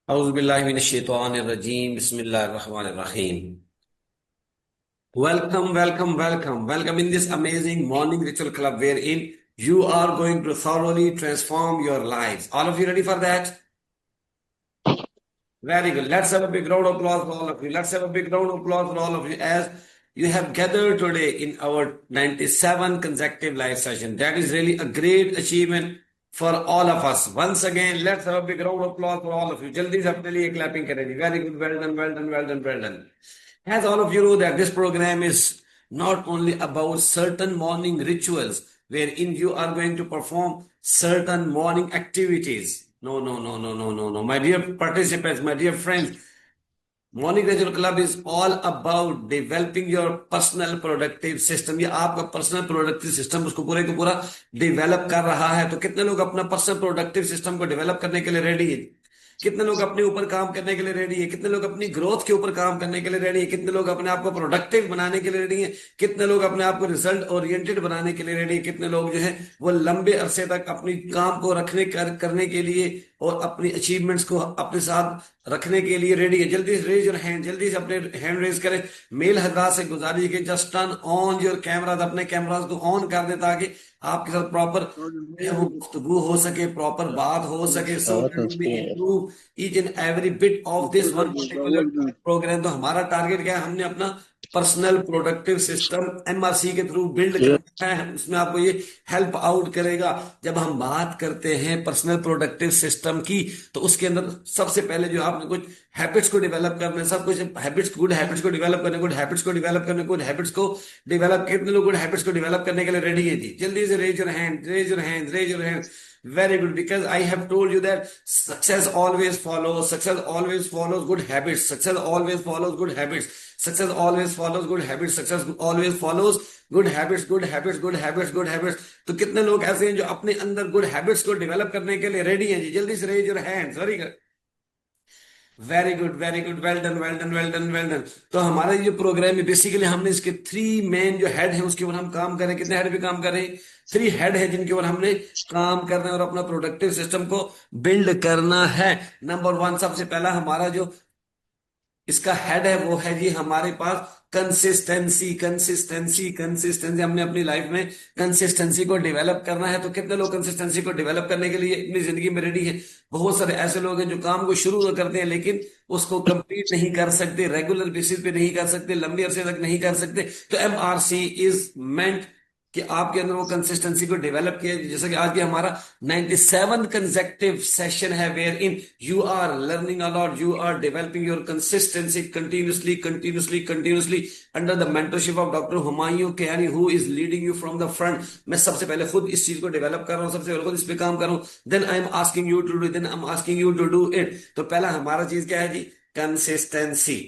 औज़ुबिल्लाहिमिनश्शैतानिर्रजीम बिस्मिल्लाहिर्रहमानिर्रहीम। Welcome in this amazing morning ritual club wherein you are going to thoroughly transform your lives. All of you ready for that? Very good. Let's have a big round of applause for all of you. Let's have a big round of applause for all of you as you have gathered today in our 97 consecutive live session. That is really a great achievement for all of us. Once again, let's have a big round of applause for all of you. Jaldi se apne liye clapping करें जी. Very good. Well done, well done, well done, well done. As all of you know that this program is not only about certain morning rituals wherein you are going to perform certain morning activities. No, no, no, no, no, no, no. My dear participants, my dear friends, morning regular club is all about developing your personal productive system. ये आपका personal productive system उसको पूरे को पूरा develop कर रहा है। तो कितने लोग अपना पर्सनल प्रोडक्टिव सिस्टम को डेवलप करने के लिए रेडी है? कितने लोग अपने ऊपर काम करने के लिए रेडी है? कितने लोग अपनी ग्रोथ के ऊपर काम करने के लिए रेडी है? कितने लोग अपने आप को प्रोडक्टिव बनाने के लिए रेडी है? कितने लोग अपने आप को रिजल्ट ओरिएंटेड बनाने के लिए रेडी है? कितने लोग जो है वो लंबे अरसे तक अपनी काम को करने के लिए और अपनी अचीवमेंट्स को अपने साथ रखने के लिए रेडी है? जल्दी से रेज योर हैंड, जल्दी से अपने हैंड रेज करें। मेल हजरात से गुजारिश है कि just turn on your cameras, अपने कैमराज को ऑन कर दे ताकि आपके साथ प्रॉपर गुफ्तगू हो सके, प्रॉपर बात हो सके। So improve each and every bit of this one particular programme. तो हमारा टारगेट क्या है? हमने अपना पर्सनल प्रोडक्टिव सिस्टम एमआरसी के थ्रू बिल्ड करना है। उसमें आपको ये हेल्प आउट करेगा। जब हम बात करते हैं पर्सनल प्रोडक्टिव सिस्टम की तो उसके अंदर सबसे पहले जो आपने कुछ हैबिट्स को डेवलप करना है, सब कुछ हैबिट्स, गुड हैबिट्स को डेवलप करने, गुड हैबिट्स को डेवलप करने, गुड हैबिट्स को डेवलप। कितने लोग गुड हैबिट्स को डेवलप करने के लिए रेडी है जी? जल्दी से raise your hand, raise your hand, raise your hand. Very good, because I have told you that success always follows good habits. Success always follows good habits. Success always follows good habits. Success always follows good habits, good habits, good habits, good habits. तो कितने लोग ऐसे हैं जो अपने अंदर good habits को develop करने के लिए रेडी हैं जी? जल्दी से raise your hands. Very good, very good, very good, well done, well done, well done, well done. तो हमारा ये प्रोग्राम है बेसिकली हमने इसके थ्री मेन जो हेड है उसके ऊपर हम काम करें। कितने हेड पे काम करें? थ्री हेड है जिनके ऊपर हमने काम करना है और अपना प्रोडक्टिव सिस्टम को बिल्ड करना है। नंबर वन, सबसे पहला हमारा जो इसका हेड है वो है जी हमारे पास कंसिस्टेंसी। Consistency, consistency. हमने अपनी लाइफ में कंसिस्टेंसी को डेवलप करना है। तो कितने लोग कंसिस्टेंसी को डेवलप करने के लिए अपनी जिंदगी में रेडी है? बहुत सारे ऐसे लोग हैं जो काम को शुरू तो करते हैं लेकिन उसको कंप्लीट नहीं कर सकते, रेगुलर बेसिस पे नहीं कर सकते, लंबे अरसे तक नहीं कर सकते। तो एमआरसी इज मेंट कि आपके अंदर वो कंसिस्टेंसी को डेवलप किया। जैसा कि आज भी हमारा 97 कंसेक्टिव सेशन है where in you are learning a lot, you are developing your consistency continuously continuously continuously under the mentorship of doctor Humayun Kiani who is leading you from the front. मैं सबसे पहले खुद इस चीज को डेवलप कर रहा हूँ, सबसे पहले खुद इस पे काम कर रहा हूँ। Then I am asking you to do, then I am asking you to do it. तो पहला हमारा चीज क्या है जी? Consistency.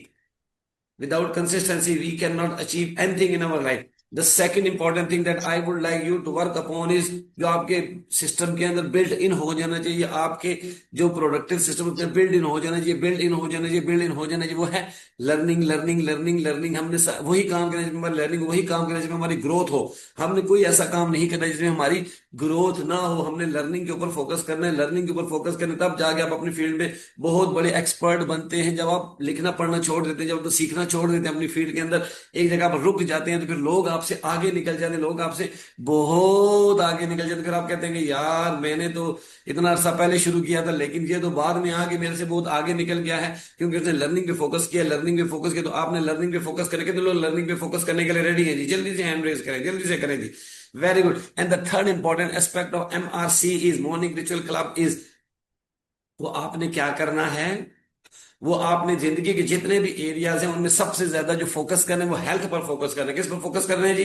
Without consistency, we cannot achieve anything in our life. The second important thing that I would like you to work upon is जो आपके system के अंदर बिल्ट इन हो जाना चाहिए, आपके जो प्रोडक्टिव सिस्टम उसमें बिल्ड इन हो जाना चाहिए, बिल्ड इन हो जाना चाहिए, बिल्ड इन हो जाना चाहिए। वो है लर्निंग, लर्निंग, लर्निंग, लर्निंग। हमने वही काम करना जिसमें हमारी लर्निंग, वही काम करना जिसमें हमारी ग्रोथ हो। हमने कोई ऐसा काम नहीं करना जिसमें हमारी ग्रोथ ना हो। हमने लर्निंग के ऊपर फोकस करना है, लर्निंग के ऊपर फोकस करना, तब जाके आप अपनी फील्ड में बहुत बड़े एक्सपर्ट बनते हैं। जब आप लिखना पढ़ना छोड़ देते हैं, जब तो सीखना छोड़ देते हैं अपनी फील्ड के अंदर, एक जगह पर रुक जाते हैं, तो फिर लोग आपसे आगे निकल जाते हैं, लोग आपसे बहुत आगे निकल जाते हैं। फिर आप कहते हैं कि यार मैंने तो इतना अरसा पहले शुरू किया था लेकिन ये तो बाद में आगे मेरे से बहुत आगे निकल गया है, क्योंकि उसने लर्निंग पे फोकस किया, लर्निंग पे फोकस किया। तो आपने लर्निंग पे फोकस करके तो लोग लर्निंग पे फोकस करने के लिए रेडी है जी? जल्दी से हैंड रेज करें, जल्दी से करें जी। Very good. And the third important aspect of MRC is morning ritual club is, वो आपने क्या करना है? वो आपने जिंदगी के जितने भी एरियाज हैं उनमें सबसे ज्यादा जो फोकस करना है वो हेल्थ पर फोकस करना है। किस पर फोकस करना है जी?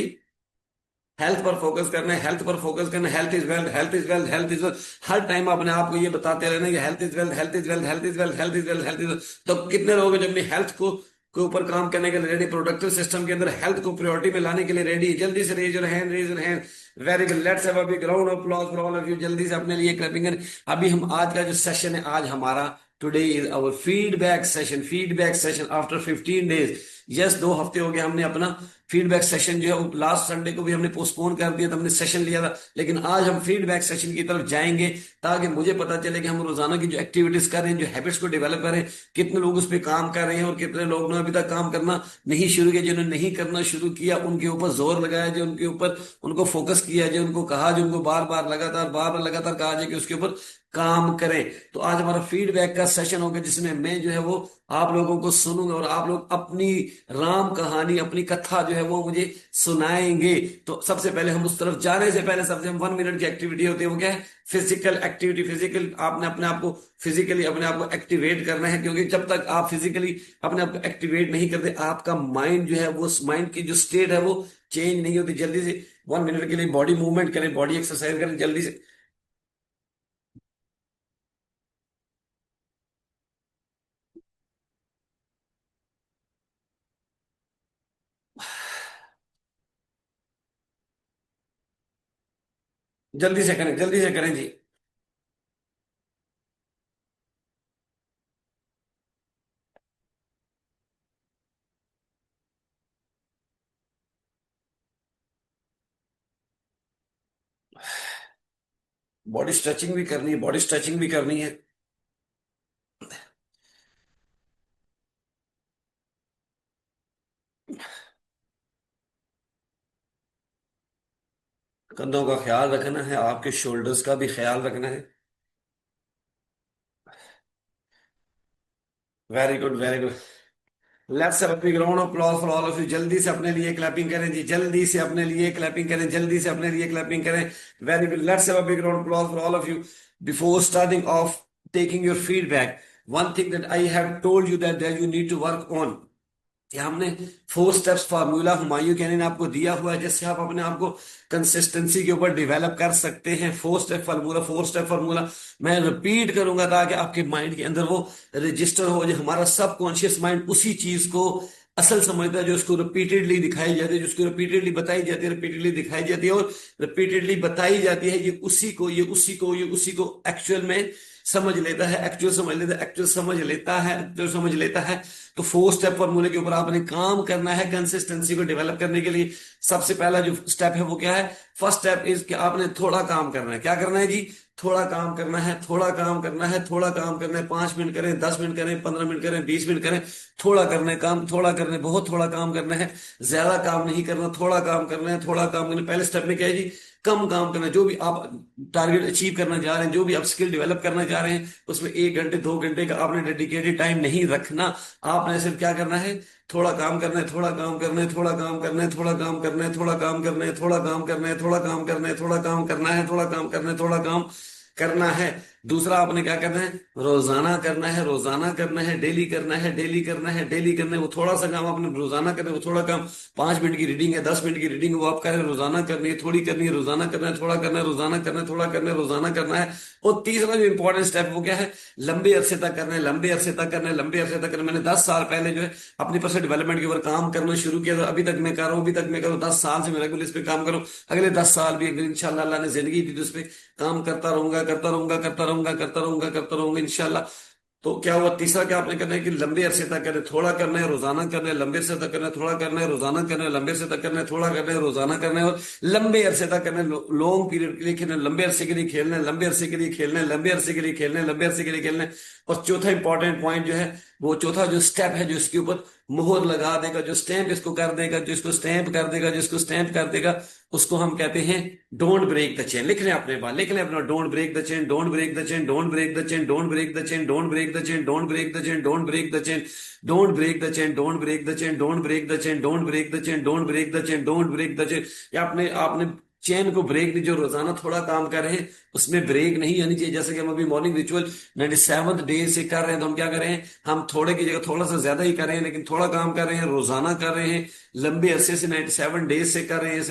हेल्थ पर फोकस करना है, हेल्थ पर फोकस करना है। Health is wealth, health is wealth, health is wealth. Her time अपने आप को ये बताते रहना कि health is wealth, health is wealth, health is wealth, health is wealth, health is wealth. तो कितने लोग हैं जो अपनी हेल्थ को के ऊपर काम करने के लिए रेडी, प्रोडक्टिव सिस्टम के अंदर हेल्थ को प्रायोरिटी में लाने के लिए रेडी है? जल्दी से raise your hand, raise your hand. Very good, let's have a big round of applause for all of you. जल्दी से अपने लिए क्लैपिंग करें। अभी हम आज का जो सेशन है, आज हमारा today is our feedback session. Feedback session after 15 days। Yes 2 हफ्ते हो गए हमने अपना फीडबैक सेशन जो है वो लास्ट संडे को भी हमने पोस्टपोन कर दिया था, हमने सेशन लिया था, लेकिन आज हम फीडबैक सेशन की तरफ जाएंगे ताकि मुझे पता चले कि हम रोजाना की जो एक्टिविटीज कर रहे हैं, जो हैबिट्स को डेवलप कर रहे हैं, कितने लोग उस पर काम कर रहे हैं और कितने लोग ने अभी तक काम करना नहीं शुरू किया। जिन्होंने नहीं करना शुरू किया उनके ऊपर जोर लगाया जाए, उनके ऊपर उनको फोकस किया जाए, उनको कहा जाए, उनको बार बार लगातार कहा जाए कि उसके ऊपर काम करें। तो आज हमारा फीडबैक का सेशन होगा जिसमें मैं जो है वो आप लोगों को सुनूंगा और आप लोग अपनी राम कहानी, अपनी कथा जो है वो मुझे सुनाएंगे। तो सबसे पहले हम उस तरफ जाने से पहले सबसे हम 1 मिनट की एक्टिविटी होती है, वो क्या है? Physical activity. फिजिकल आपने अपने आप को फिजिकली अपने आप को एक्टिवेट करना है, क्योंकि जब तक आप फिजिकली अपने आप को एक्टिवेट नहीं करते आपका माइंड जो है वो माइंड की जो स्टेट है वो चेंज नहीं होती जल्दी से। 1 मिनट के लिए बॉडी मूवमेंट करें, बॉडी एक्सरसाइज करें जल्दी से। जल्दी से करें, जल्दी से करें जी। बॉडी स्ट्रेचिंग भी करनी है, बॉडी स्ट्रेचिंग भी करनी है। कंधों का ख्याल रखना है, आपके शोल्डर्स का भी ख्याल रखना है। Very good, very good. Let's have a big round of applause for all of you. जल्दी से अपने लिए क्लैपिंग करें जी, जल्दी से अपने लिए क्लैपिंग करें, जल्दी से अपने लिए क्लैपिंग करें। Very good. Let's have a big round of applause for all of you. Before starting of taking your feedback, one thing that I have told you that you need to work on, कि हमने 4 steps formula Humayun कहने ने आपको दिया हुआ है जिससे आप अपने आप को कंसिस्टेंसी के ऊपर डेवलप कर सकते हैं। 4 स्टेप फार्मूला मैं रिपीट करूंगा ताकि आपके माइंड के अंदर वो रजिस्टर हो जाए। हमारा सबकॉन्शियस माइंड उसी चीज को असल समझता है जो उसको रिपीटेडली दिखाई जाती है, जो उसको रिपीटेडली बताई जाती है, रिपीटेडली दिखाई जाती है और रिपीटेडली बताई जाती है। ये उसी को एक्चुअल में समझ लेता है, एक्चुअल समझ लेता है, एक्चुअल समझ लेता है, एक्चुअल समझ लेता है। तो 4 स्टेप फॉर्मूले के ऊपर आपने काम करना है कंसिस्टेंसी को डेवलप करने के लिए। सबसे पहला जो स्टेप है वो क्या है? फर्स्ट स्टेप इज कि आपने थोड़ा काम करना है। क्या करना है जी? थोड़ा काम करना है, थोड़ा काम करना है, थोड़ा काम करना है। 5 मिनट करें, 10 मिनट करें, 15 मिनट करें, 20 मिनट करें। थोड़ा करना है काम, थोड़ा करना है, बहुत थोड़ा काम करना है। ज्यादा काम नहीं करना, थोड़ा काम करना है, थोड़ा काम करना है। पहले स्टेप में क्या है जी? कम काम करना है। जो भी आप टारगेट अचीव करना चाह रहे हैं, जो भी आप स्किल डेवलप करना चाह रहे हैं, उसमें 1 घंटे 2 घंटे का आपने डेडिकेटेड टाइम नहीं रखना। आपने सिर्फ क्या करना है? थोड़ा काम करना है, थोड़ा काम करना है, थोड़ा काम करना है, थोड़ा काम करना है, थोड़ा काम करना है, थोड़ा काम करना है, थोड़ा काम करना है, थोड़ा काम करना है, थोड़ा काम करना है, थोड़ा काम करना है। दूसरा आपने क्या करना है? रोजाना करना है, रोजाना करना है, डेली करना है, डेली करना है, डेली करना है। वो थोड़ा सा काम आपने रोजाना करना है, वो थोड़ा काम 5 मिनट की रीडिंग है, 10 मिनट की रीडिंग वो आप करें, रोजाना करनी है, थोड़ी करनी है, रोजाना करना है, थोड़ा करना है, रोजाना करना है, थोड़ा करना है, रोजाना करना है। और तीसरा जो इंपॉर्टेंट स्टेप वो क्या है? लंबे अरसे तक करना है, लंबे अरसे तक करना है, लंबे अरसे तक करना है। मैंने 10 साल पहले जो है अपनी पर्सनल डेवलपमेंट के ऊपर काम करना शुरू किया था। अभी तक मैं कर रहा हूँ, अभी तक मैं कर रहा हूँ, 10 साल से मैं रेगुलर इस पे काम कर रहा हूँ। अगले 10 साल भी अगर इंशाल्लाह अल्लाह ने जिंदगी दी तो इस पे काम करता रहूंगा, करता रहूंगा, करता रहूंगा, करता रहूंगा, करता रहूंगा इंशाल्लाह। तो क्या हुआ? तीसरा क्या आपने करना है कि लंबे अरसे तक करना है, थोड़ा करना है, रोजाना करना है, लंबे अरसे तक करना है, थोड़ा करना है, रोजाना करना है, लंबे अरसे तक करना है, थोड़ा करना है, रोजाना करना है और लंबे अरसे तक करना है। लॉन्ग पीरियड के लिए खेलना है, लंबे अरसे के लिए खेलना है, लंबे अरसे के लिए खेलना है, लंबे अरसे के लिए खेलना है, लंबे अरसे के लिए खेलना है। और चौथा इंपॉर्टेंट पॉइंट जो है, वो चौथा जो स्टेप है जो इसके ऊपर मोहर लगा देगा, जो स्टैंप इसको कर देगा, जो इसको स्टैंप कर देगा, जिसको स्टैंप कर देगा, उसको हम कहते हैं डोंट ब्रेक द चेन। लिख लें अपने बात, लिख लें अपना, don't break the chain, don't break the chain, don't break the chain, don't break the chain, don't break the chain, don't break the chain, don't break the chain, don't break the chain, don't break the chain, don't break the chain, don't break the chain, don't break the chain, don't break the chain. या आपने आपने chain को break नहीं, जो रोजाना थोड़ा काम कर रहे हैं उसमें ब्रेक नहीं आनी चाहिए। जैसे कि हम अभी मॉर्निंग रिचुअल 97 डे से कर रहे हैं, तो हम क्या कर रहे हैं? हम थोड़े की जगह थोड़ा सा ज्यादा ही कर रहे हैं, लेकिन थोड़ा काम कर रहे हैं, रोजाना कर रहे हैं, लंबे अरसे से 97 डेज से कर रहे हैं।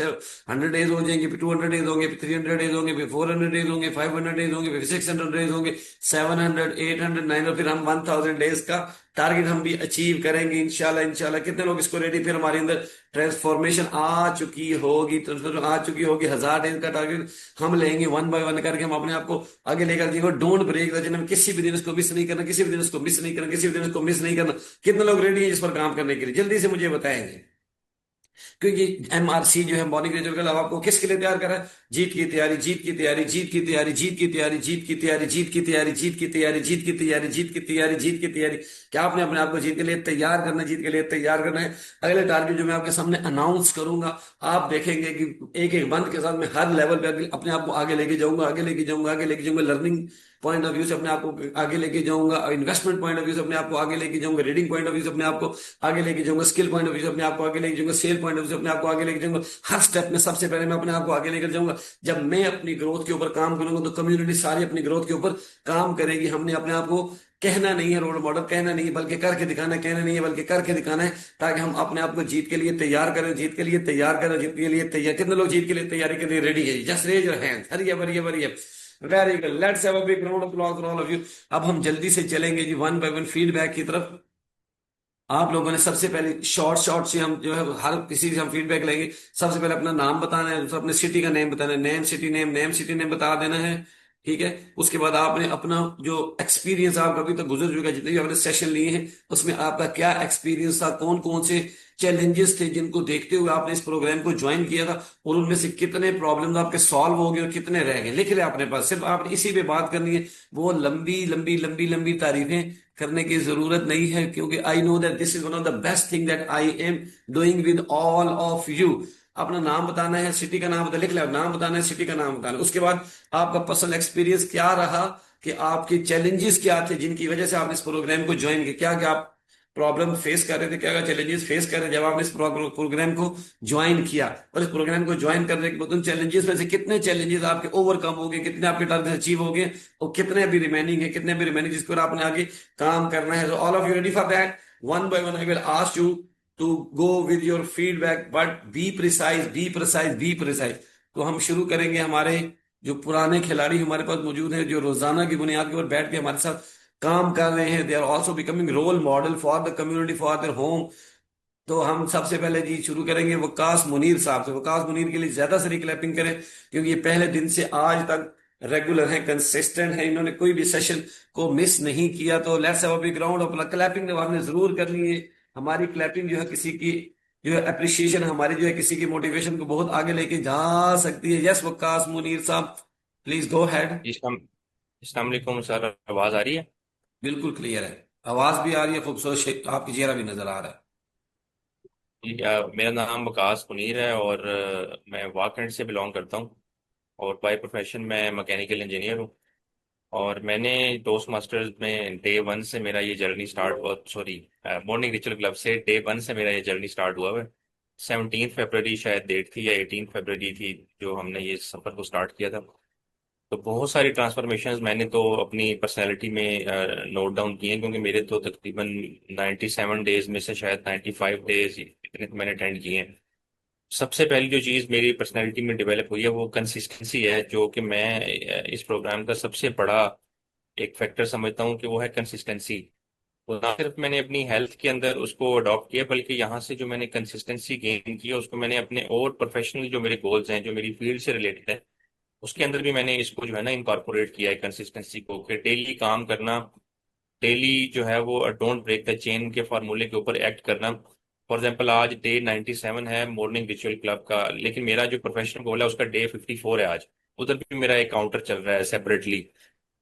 100 डेज हो जाएंगे, फिर 200 डेज होंगे, फिर 300 डेज होंगे, फिर 400 डेज होंगे, 500 डेज होंगे, फिर 600 डेज होंगे, 700, 800, 900, और फिर हम 1000 डेज का टारगेट हम भी अचीव करेंगे इंशाल्लाह। इंशाल्लाह कितने लोग इसको रेडी? फिर हमारे अंदर ट्रांसफॉर्मेशन आ चुकी होगी, ट्रांसफॉर्मेशन आ चुकी होगी। 1000 डेज का टारगेट हम लेंगे, वन बाय वन करके हम अपने आप को आगे लेकर जाएंगे। डोंट ब्रेक द चेन, हम किसी भी दिन इसको मिस नहीं करना, किसी भी दिन इसको मिस नहीं करना, किसी भी दिन इसको मिस नहीं करना। कितने लोग रेडी हैं इस पर काम करने के लिए, जल्दी से मुझे बताएंगे। क्योंकि एमआरसी जो है, मॉर्निंग रिचुअल क्लब, आपको किसके लिए तैयार कर रहा है? जीत की तैयारी, जीत की तैयारी, जीत की तैयारी, जीत की तैयारी, जीत की तैयारी, जीत की तैयारी, जीत की तैयारी, जीत की तैयारी, जीत की तैयारी, जीत की तैयारी। क्या आपने अपने आप को जीत के लिए तैयार करना है? जीत के लिए तैयार करना है। अगले टारगेट जो मैं आपके सामने अनाउंस करूंगा, आप देखेंगे कि एक एक बंद के साथ मैं हर लेवल पे अपने आप को आगे लेके जाऊंगा, आगे लेके जाऊंगा, आगे लेके जाऊंगा। लर्निंग पॉइंट ऑफ व्यू से अपने आप को आगे लेके जाऊंगा, इन्वेस्टमेंट पॉइंट ऑफ व्यू से अपने आप को आगे लेके जाऊंगा, रीडिंग पॉइंट ऑफ व्यू से अपने आप को आगे लेके जाऊंगा, स्किल पॉइंट ऑफ व्यू से अपने आप को आगे लेके जाऊंगा, सेल पॉइंट ऑफ व्यू से अपने आप को आगे लेके जाऊंगा। हर स्टेप में सबसे पहले मैं अपने आप को आगे लेकर जाऊंगा। जब मैं अपनी ग्रोथ के ऊपर काम करूंगा तो कम्युनिटी सारी अपनी ग्रोथ के ऊपर काम करेगी। हमने अपने आप को कहना नहीं है रोल मॉडल, कहना नहीं है बल्कि करके दिखाना है, कहना नहीं है बल्कि करके दिखाना है, ताकि हम अपने आप को जीत के लिए तैयार करें, जीत के लिए तैयार करें, जीत के लिए तैयार। कितने लोग जीत के लिए तैयारी के लिए रेडी है? Just raise your hand. हरिए भरिए भरिए। Very good, let's have a big round of applause for all of you. अब हम जल्दी से चलेंगे जी वन बाय वन फीडबैक की तरफ। आप लोगों ने सबसे पहले शॉर्ट शॉर्ट से हम जो है हर किसी से हम फीडबैक लेंगे। सबसे पहले अपना नाम बताना है, दूसरा अपने सिटी का नेम बताना है, name city name, name city name बता देना है। ठीक है। उसके बाद आपने अपना जो एक्सपीरियंस आपका अभी तक गुजर चुका है, जितने भी आपने सेशन लिए हैं उसमें आपका क्या एक्सपीरियंस था, कौन कौन से चैलेंजेस थे जिनको देखते हुए आपने इस प्रोग्राम को ज्वाइन किया था, और उनमें से कितने प्रॉब्लम्स आपके सॉल्व हो गए और कितने रह गए। लिख ले अपने पास, सिर्फ आपने इसी पे बात करनी है। वो लंबी लंबी लंबी लंबी तारीफें करने की जरूरत नहीं है, क्योंकि I know that this is one of the best thing that I am doing with all of you. अपना नाम बताना है, सिटी का नाम बता, लिख लिया, नाम बताना है, सिटी का नाम बताना है। उसके बाद आपका पर्सनल एक्सपीरियंस क्या रहा, कि आपके चैलेंजेस क्या थे जिनकी वजह से आपने इस प्रोग्राम को ज्वाइन किया, क्या क्या आप प्रॉब्लम फेस कर रहे थे, क्या क्या चैलेंजेस फेस कर रहे थे जब आपने इस प्रोग्राम को ज्वाइन किया। और इस प्रोग्राम को ज्वाइन करने के बाद उन चैलेंजेस में से कितने चैलेंजेस आपके ओवरकम हो गए, कितने आपके टारगेट अचीव हो गए, और कितने अभी रिमेनिंग है, कितने अभी रिमेनिंग जिसको आपने आगे काम करना है। All of you ready for that? One by one I will ask you to go with your feedback, but be precise, be precise, be precise. तो हम शुरू करेंगे। हमारे जो पुराने खिलाड़ी हमारे पास मौजूद हैं, जो रोजाना की बुनियाद के ऊपर बैठ के हमारे साथ काम कर रहे हैं, they are also becoming role model for the community, for their home. तो हम सबसे पहले जी शुरू करेंगे वकास मुनीर साहब से। वकास मुनीर के लिए ज्यादा सारी क्लैपिंग करें, क्योंकि ये पहले दिन से आज तक रेगुलर है, कंसिस्टेंट है, इन्होंने कोई भी सेशन को मिस नहीं किया। तो let's have a big round of clapping. जब आपने जरूर करनी है। हमारी क्लैपिंग जो है किसी की जो है अप्रिसिएशन हमारी जो है किसी की मोटिवेशन को बहुत आगे लेके जा सकती है। यस वकास मुनीर साहब, प्लीज गो हैड। इस्लाम इस्लाम वालेकुम सर, आवाज आ रही है? बिल्कुल क्लियर है, आवाज भी आ रही है, खूबसूरत आपकी चेहरा भी नजर आ रहा है। मेरा नाम वकास मुनीर है और मैं वाकंड से बिलोंग करता हूँ। और बाय प्रोफेशन मैं मैकेनिकल इंजीनियर हूँ। और मैंने टोस्ट मास्टर्स में डे वन से मेरा ये जर्नी स्टार्ट हुआ, सॉरी, मॉर्निंग रिचुअल क्लब से डे वन से मेरा ये जर्नी स्टार्ट हुआ है। 17 फरवरी शायद डेट थी, या 18 फरवरी थी, जो हमने ये सफ़र को स्टार्ट किया था। तो बहुत सारी ट्रांसफॉर्मेशंस मैंने तो अपनी पर्सनैलिटी में नोट डाउन किए हैं, क्योंकि मेरे तो तकरीबन 97 डेज में से शायद 95 डेज इतने तो मैंने अटेंड किए हैं। सबसे पहली जो चीज़ मेरी पर्सनैलिटी में डेवलप हुई है वो कंसिस्टेंसी है, जो कि मैं इस प्रोग्राम का सबसे बड़ा एक फैक्टर समझता हूँ कि वो है कंसिस्टेंसी। तो ना सिर्फ मैंने अपनी हेल्थ के अंदर उसको अडॉप्ट किया, बल्कि यहाँ से जो मैंने कंसिस्टेंसी गेन की है उसको मैंने अपने और प्रोफेशनल जो मेरे गोल्स हैं, जो मेरी फील्ड से रिलेटेड है, उसके अंदर भी मैंने इसको जो है ना इनकॉर्पोरेट किया है कंसिस्टेंसी को, कि डेली काम करना, डेली जो है वो डोंट ब्रेक द चेन के फार्मूले के ऊपर एक्ट करना। फॉर एग्जांपल आज डे 97 है मॉर्निंग रिचुअल क्लब का, लेकिन मेरा जो प्रोफेशनल गोल है उसका डे 54 है आज। उधर भी मेरा एक काउंटर चल रहा है सेपरेटली,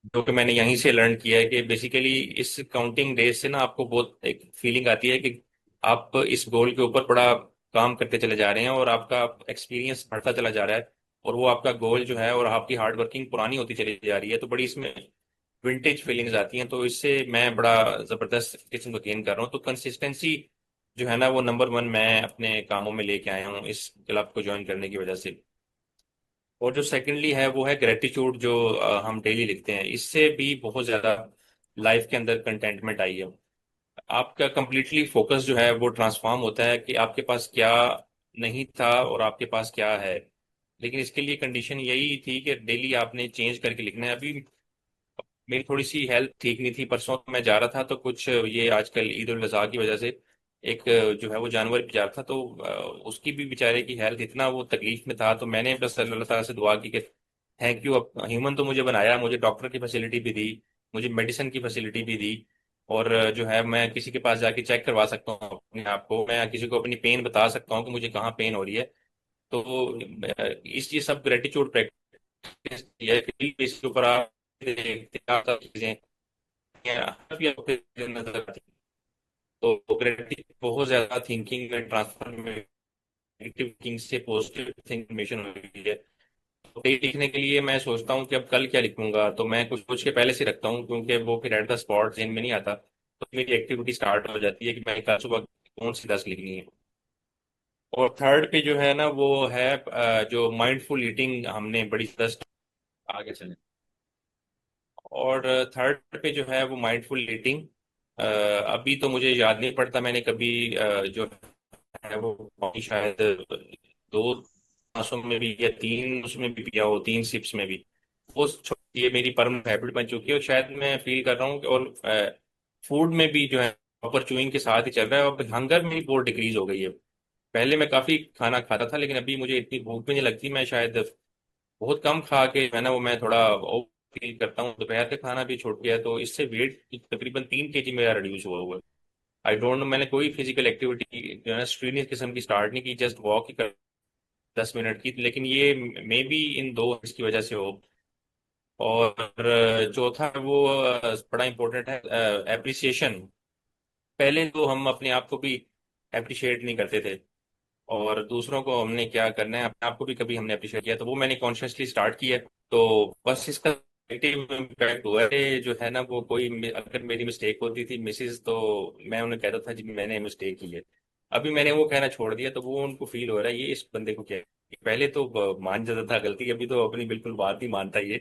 जो कि मैंने यहीं से लर्न किया है कि बेसिकली इस काउंटिंग डेज से ना आपको बहुत एक फीलिंग आती है कि आप इस गोल के ऊपर बड़ा काम करते चले जा रहे हैं और आपका एक्सपीरियंस बढ़ता चला जा रहा है, और वो आपका गोल जो है और आपकी हार्ड वर्किंग पुरानी होती चली जा रही है, तो बड़ी इसमें विंटेज फीलिंग्स आती हैं। तो इससे मैं बड़ा जबरदस्त किस्म को गेन कर रहा हूँ। तो कंसिस्टेंसी जो है ना वो नंबर वन मैं अपने कामों में लेके आया हूँ इस क्लब को ज्वाइन करने की वजह से। और जो सेकेंडली है वो है ग्रेटिट्यूड, जो हम डेली लिखते हैं, इससे भी बहुत ज्यादा लाइफ के अंदर कंटेंटमेंट आई है। आपका कंप्लीटली फोकस जो है वो ट्रांसफॉर्म होता है कि आपके पास क्या नहीं था और आपके पास क्या है। लेकिन इसके लिए कंडीशन यही थी कि डेली आपने चेंज करके लिखना है। अभी मेरी थोड़ी सी हेल्थ ठीक नहीं थी, परसों मैं जा रहा था तो कुछ ये आजकल ईद उल अजहा की वजह से एक जो है वो जानवर भी जा रहा था, तो उसकी भी बेचारे की हेल्थ, इतना वो तकलीफ में था, तो मैंने बस अल्लाह ताला से दुआ की कि थैंक यू, अब ह्यूमन तो मुझे बनाया, मुझे डॉक्टर की फैसिलिटी भी दी, मुझे मेडिसिन की फैसिलिटी भी दी, और जो है मैं किसी के पास जाके चेक करवा सकता हूँ अपने आप को, मैं किसी को अपनी पेन बता सकता हूँ कि मुझे कहाँ पेन हो रही है। तो इस ये सब ग्रेटिट्यूड प्रैक्टिस है, इसके ऊपर आप देखते हैं, आप सब चीजें नजर आती हैं। तो क्रिएटिव बहुत ज्यादा थिंकिंग में ट्रांसफर में, नेगेटिव थिंकिंग से पॉजिटिव थिंकिंग हो रही है। तो कई लिखने के लिए मैं सोचता हूँ कि अब कल क्या लिखूंगा, तो मैं कुछ सोच के पहले से रखता हूँ, क्योंकि वो फिर एट द स्पॉट जेन में नहीं आता, तो मेरी एक्टिविटी स्टार्ट हो जाती है कि मैं कल सुबह कौन सी 10 लिखनी है। और थर्ड पे जो है ना वो है जो माइंडफुल ईटिंग, हमने बड़ी जबरदस्त आगे चले। और थर्ड पे जो है वो माइंडफुल ईटिंग, अभी तो मुझे याद नहीं पड़ता मैंने कभी जो है वो पानी शायद दो सांसों में भी या तीन उसमें भी पिया हो, तीन सिप्स में भी। ये मेरी परमानेंट हैबिट बन चुकी है, और शायद मैं फील कर रहा हूँ कि और फूड में भी जो है प्रॉपर चूइंग के साथ ही चल रहा है, और हंगर मेरी बहुत डिक्रीज हो गई है। पहले मैं काफी खाना खाता था, लेकिन अभी मुझे इतनी भूख भी नहीं लगती, मैं शायद बहुत कम खा के है ना वो मैं थोड़ा फील करता हूँ, दोपहर का खाना भी छूट गया, तो इससे वेट तकरीबन 3 kg मेरा रिड्यूस हुआ हुआ है। आई डोंट नो, मैंने कोई फिजिकल एक्टिविटी जो है ना स्ट्रीनियस किस्म की स्टार्ट नहीं की, जस्ट वॉक ही कर 10 मिनट की, लेकिन ये मे बी इन दो की वजह से हो। और चौथा वो बड़ा इंपॉर्टेंट है, एप्रिसिएशन। पहले तो हम अपने आप को भी अप्रिशिएट नहीं करते थे, और दूसरों को हमने क्या करना है, अपने आप को भी कभी हमने अप्रिशिएट किया, तो वो मैंने कॉन्शियसली स्टार्ट किया है। तो बस इसका नेगेटिव इम्पैक्ट हुआ है जो है ना वो, कोई अगर मेरी मिस्टेक होती थी मिसिस, तो मैं उन्हें कहता था जी मैंने मिस्टेक की है। अभी मैंने वो कहना छोड़ दिया, तो वो उनको फील हो रहा है ये इस बंदे को क्या है। पहले तो मान जाता था गलती, अभी तो अपनी बिल्कुल बात नहीं मानता ये।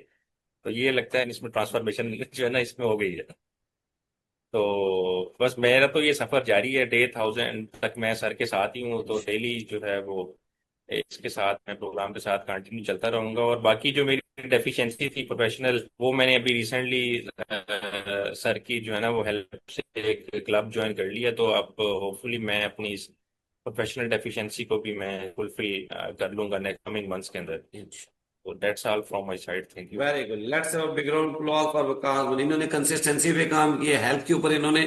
तो ये लगता है इसमें ट्रांसफॉर्मेशन जो है ना इसमें हो गई है। तो बस मेरा तो ये सफर जारी है, डे 1000 तक मैं सर के साथ ही हूँ, तो डेली जो है वो इसके साथ मैं प्रोग्राम के साथ कंटिन्यू चलता रहूंगा। और बाकी जो मेरी डेफिशिएंसी थी प्रोफेशनल, वो मैंने अभी रिसेंटली सर की जो है ना वो हेल्प से एक क्लब ज्वाइन कर लिया, तो अब होपफुली मैं अपनी इस प्रोफेशनल डेफिशिएंसी को भी मैं फुलफिल कर लूंगा नेक्स्ट कमिंग मंथ्स के अंदर। तो that's all from my side, thank you. Very good, let's have a big round applause for Waqas. इन्होंने कंसिस्टेंसी पे काम किया, हेल्थ के ऊपर इन्होंने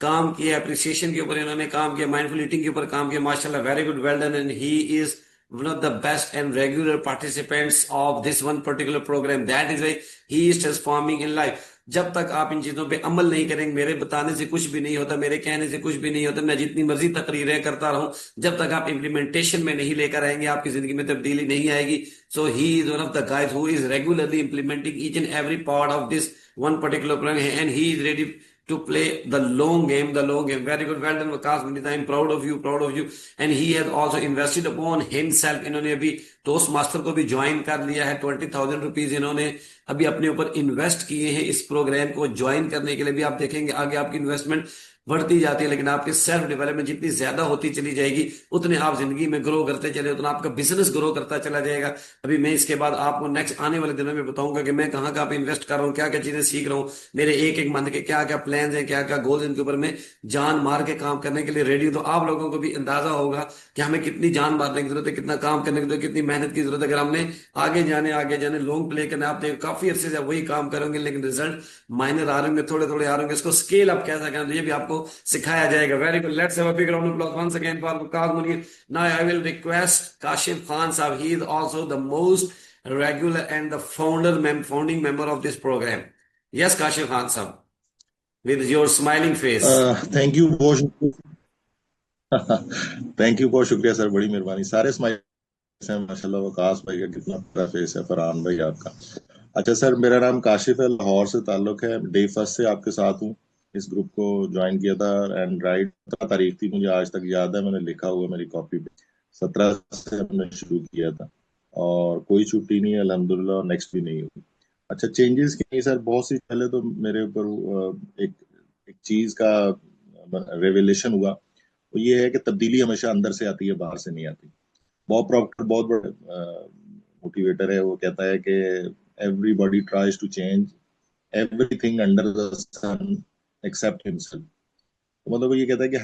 काम किया, अप्रिसिएशन के ऊपर इन्होंने काम किया, माइंडफुल ईटिंग के ऊपर काम किया, माशाल्लाह, very good, well done, and he is one of the best and regular participants of this one particular program. That is why he is transforming in life. जब तक आप इन चीजों पे अमल नहीं करेंगे, मेरे बताने से कुछ भी नहीं होता, मेरे कहने से कुछ भी नहीं होता, मैं जितनी मर्जी तकरीरें करता रहूं, जब तक आप इम्प्लीमेंटेशन में नहीं लेकर आएंगे आपकी जिंदगी में तब्दीली नहीं आएगी। So he is one of the guys who is regularly implementing each and every part of this one particular plan, and he is ready to play the long game, the long game. Very good, well done, Vikas Vinita. I'm proud of you, proud of you. And he has also invested upon himself. इन्होंने अभी toast master को भी join कर लिया है, 20,000 rupees इन्होंने अभी अपने ऊपर इन्वेस्ट किए हैं इस प्रोग्राम को ज्वाइन करने के लिए। भी आप देखेंगे आगे आपकी इन्वेस्टमेंट बढ़ती जाती है, लेकिन आपकी सेल्फ डेवलपमेंट जितनी ज्यादा होती चली जाएगी उतने आप जिंदगी में ग्रो करते चले, उतना आपका बिजनेस ग्रो करता चला जाएगा। अभी मैं इसके बाद आपको नेक्स्ट आने वाले दिनों में बताऊंगा कि मैं कहाँ कहाँ पे इन्वेस्ट कर रहा हूँ, क्या क्या चीजें सीख रहा हूँ, मेरे एक एक मंथ के क्या क्या प्लान हैं, क्या क्या गोल्स, इनके ऊपर मैं जान मार के काम करने के लिए रेडी हूँ। तो आप लोगों को भी अंदाजा होगा कि हमें कितनी जान मारने की जरूरत है, कितना काम करने की जरूरत है, कितनी मेहनत की जरूरत है। अगर हमने आगे जाने लॉन्ग प्ले करना है, आप देखो काफी अरसे से आप वही काम करेंगे लेकिन रिजल्ट माइनर आ रहे होंगे, थोड़े थोड़े आ रहे होंगे। इसको स्केल अप कैसा करना है, ये भी आपको सिखाया जाएगा। Very good, let's have a big round of applause once again for Waqas Munir. Now I will request Kashif Khan sahab, he is also the most regular and the founding member of this program. Yes, Kashif Khan sahab, with your smiling face. Thank you बहुत thank you बहुत शुक्रिया sir, बड़ी मेहरबानी। सारे smile हैं माशाल्लाह। वकास भाई का कितना प्यारा फेस है, फरहान भाई आपका। अच्छा सर, मेरा नाम काशिफ है, लाहौर से ताल्लुक है। डे फर्स्ट से आपके साथ हूँ, इस ग्रुप को ज्वाइन किया था। एंड राइट 17 तारीख थी, मुझे आज तक याद है, मैंने लिखा हुआ मेरी कॉपी पे। 17 से हमने शुरू किया था और कोई छुट्टी नहीं है अल्हम्दुलिल्लाह, और नेक्स्ट भी नहीं हुई। अच्छा, चेंजेस की नहीं सर, बहुत सी। पहले तो मेरे ऊपर एक एक चीज का रेवलेशन हुआ, वो ये है कि तब्दीली हमेशा अंदर से आती है, बाहर से नहीं आती। बॉब प्रॉक्टर बहुत बड़ा मोटिवेटर है, वो कहता है कि everybody tries to change everything under the sun accept himself. तो मतलब वो ये कहता है कि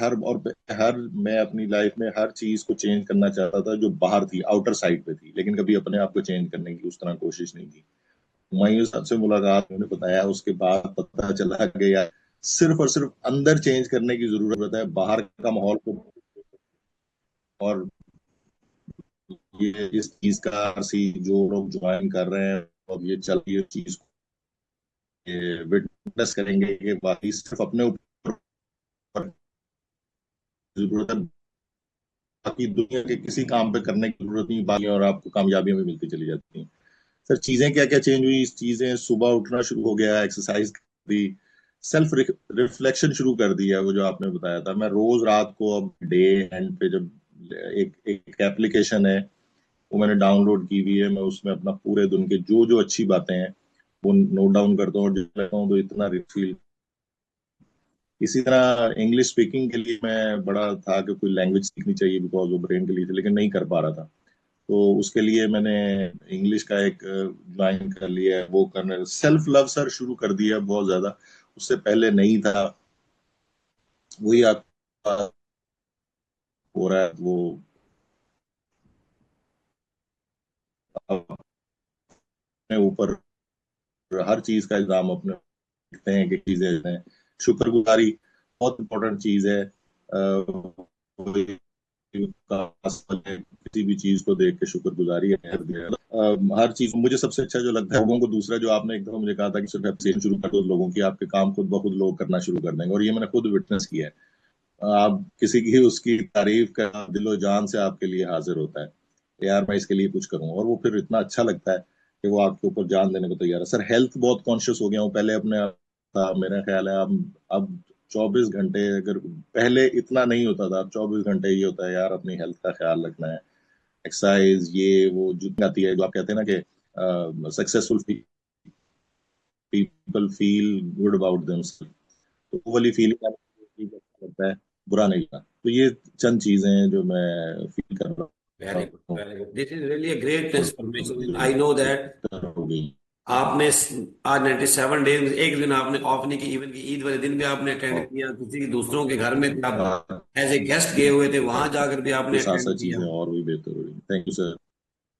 हर मैं अपनी लाइफ में हर चीज को चेंज करना चाहता था जो बाहर थी, आउटर साइड पे थी, लेकिन कभी अपने आप को चेंज करने की उस तरह कोशिश नहीं की। हुमायूं साहब से मुलाकात मैंने बताया, उसके बाद पता चला कि यार सिर्फ और सिर्फ अंदर चेंज करने की जरूरत है, बाहर का माहौल को। और ये इस चीज का सी जो लोग ज्वाइन कर रहे हैं और ये चल रही है चीज को विटनेस करेंगे कि बाकी सिर्फ अपने ऊपर जरूरत है, बाकी दुनिया के किसी काम पे करने की जरूरत नहीं, बाकी और आपको कामयाबियां भी मिलती चली जाती हैं। सर चीजें क्या क्या चेंज हुई, इस चीजें सुबह उठना शुरू हो गया, एक्सरसाइज दी, सेल्फ रिफ्लेक्शन शुरू कर दिया, वो जो आपने बताया था। मैं रोज रात को अब डे एंड पे जब एक एक एप्लीकेशन है वो मैंने डाउनलोड की हुई है, मैं उसमें अपना पूरे दिन के जो जो अच्छी बातें हैं वो नोट डाउन करता हूँ और जब लेता हूँ तो इतना फील। इसी तरह इंग्लिश स्पीकिंग के लिए मैं बड़ा था कि कोई लैंग्वेज सीखनी चाहिए बिकॉज वो ब्रेन के लिए थी, लेकिन नहीं कर पा रहा था। तो उसके लिए मैंने इंग्लिश का एक ज्वाइन कर लिया है, वो करने सेल्फ लव सर शुरू कर दिया बहुत ज्यादा, उससे पहले नहीं था। वही आपका हो रहा है वो, अपने ऊपर हर चीज का इल्जाम अपने देखते हैं कि चीजें हैं। शुक्रगुजारी बहुत इंपॉर्टेंट चीज है। वही किसी भी चीज को देख के शुक्रगुजारी कर दिया। हर चीज मुझे सबसे अच्छा जो लगता है लोगों को, दूसरा जो आपने एकदम मुझे कहा था कि सिर्फ एप्रिसिएशन शुरू कर दो लोगों की, आपके काम खुद ब खुद लोग करना शुरू कर देंगे, और ये मैंने खुद विटनेस किया है। आप किसी की उसकी तारीफ का दिलो जान से आपके लिए हाजिर होता है, यार मैं इसके लिए कुछ करूँ, और वो फिर इतना अच्छा लगता है कि वो आपके ऊपर जान देने को तैयार है। सर हेल्थ बहुत कॉन्शियस हो गया हूँ, पहले अपने था मेरा ख्याल है अब 24 घंटे, अगर पहले इतना नहीं होता था, अब 24 घंटे ये होता है यार अपनी हेल्थ का ख्याल रखना है, एक्सरसाइज ये वो जितनी आती है, जो आप कहते हैं ना कि successful people feel good about themselves, तो वो वाली फीलिंग लगता है, बुरा नहीं लगता। तो ये चंद चीजें हैं जो मैं फील कर रहा वेरी गुड, हूँ very good, this is really a great और ट्रांसफॉर्मेशन। आई नो दैट हो गई। आपने आज 97 डेज में एक दिन आपने ऑफ नहीं की, इवन की ईद वाले दिन भी आपने अटेंड और किया, किसी के दूसरों के घर में थे आप हाँ, एज ए गेस्ट गए हुए थे, वहां जाकर भी के आपने साथ साथ अटेंड किया। चीजें और भी बेहतर हो रही। Thank you sir.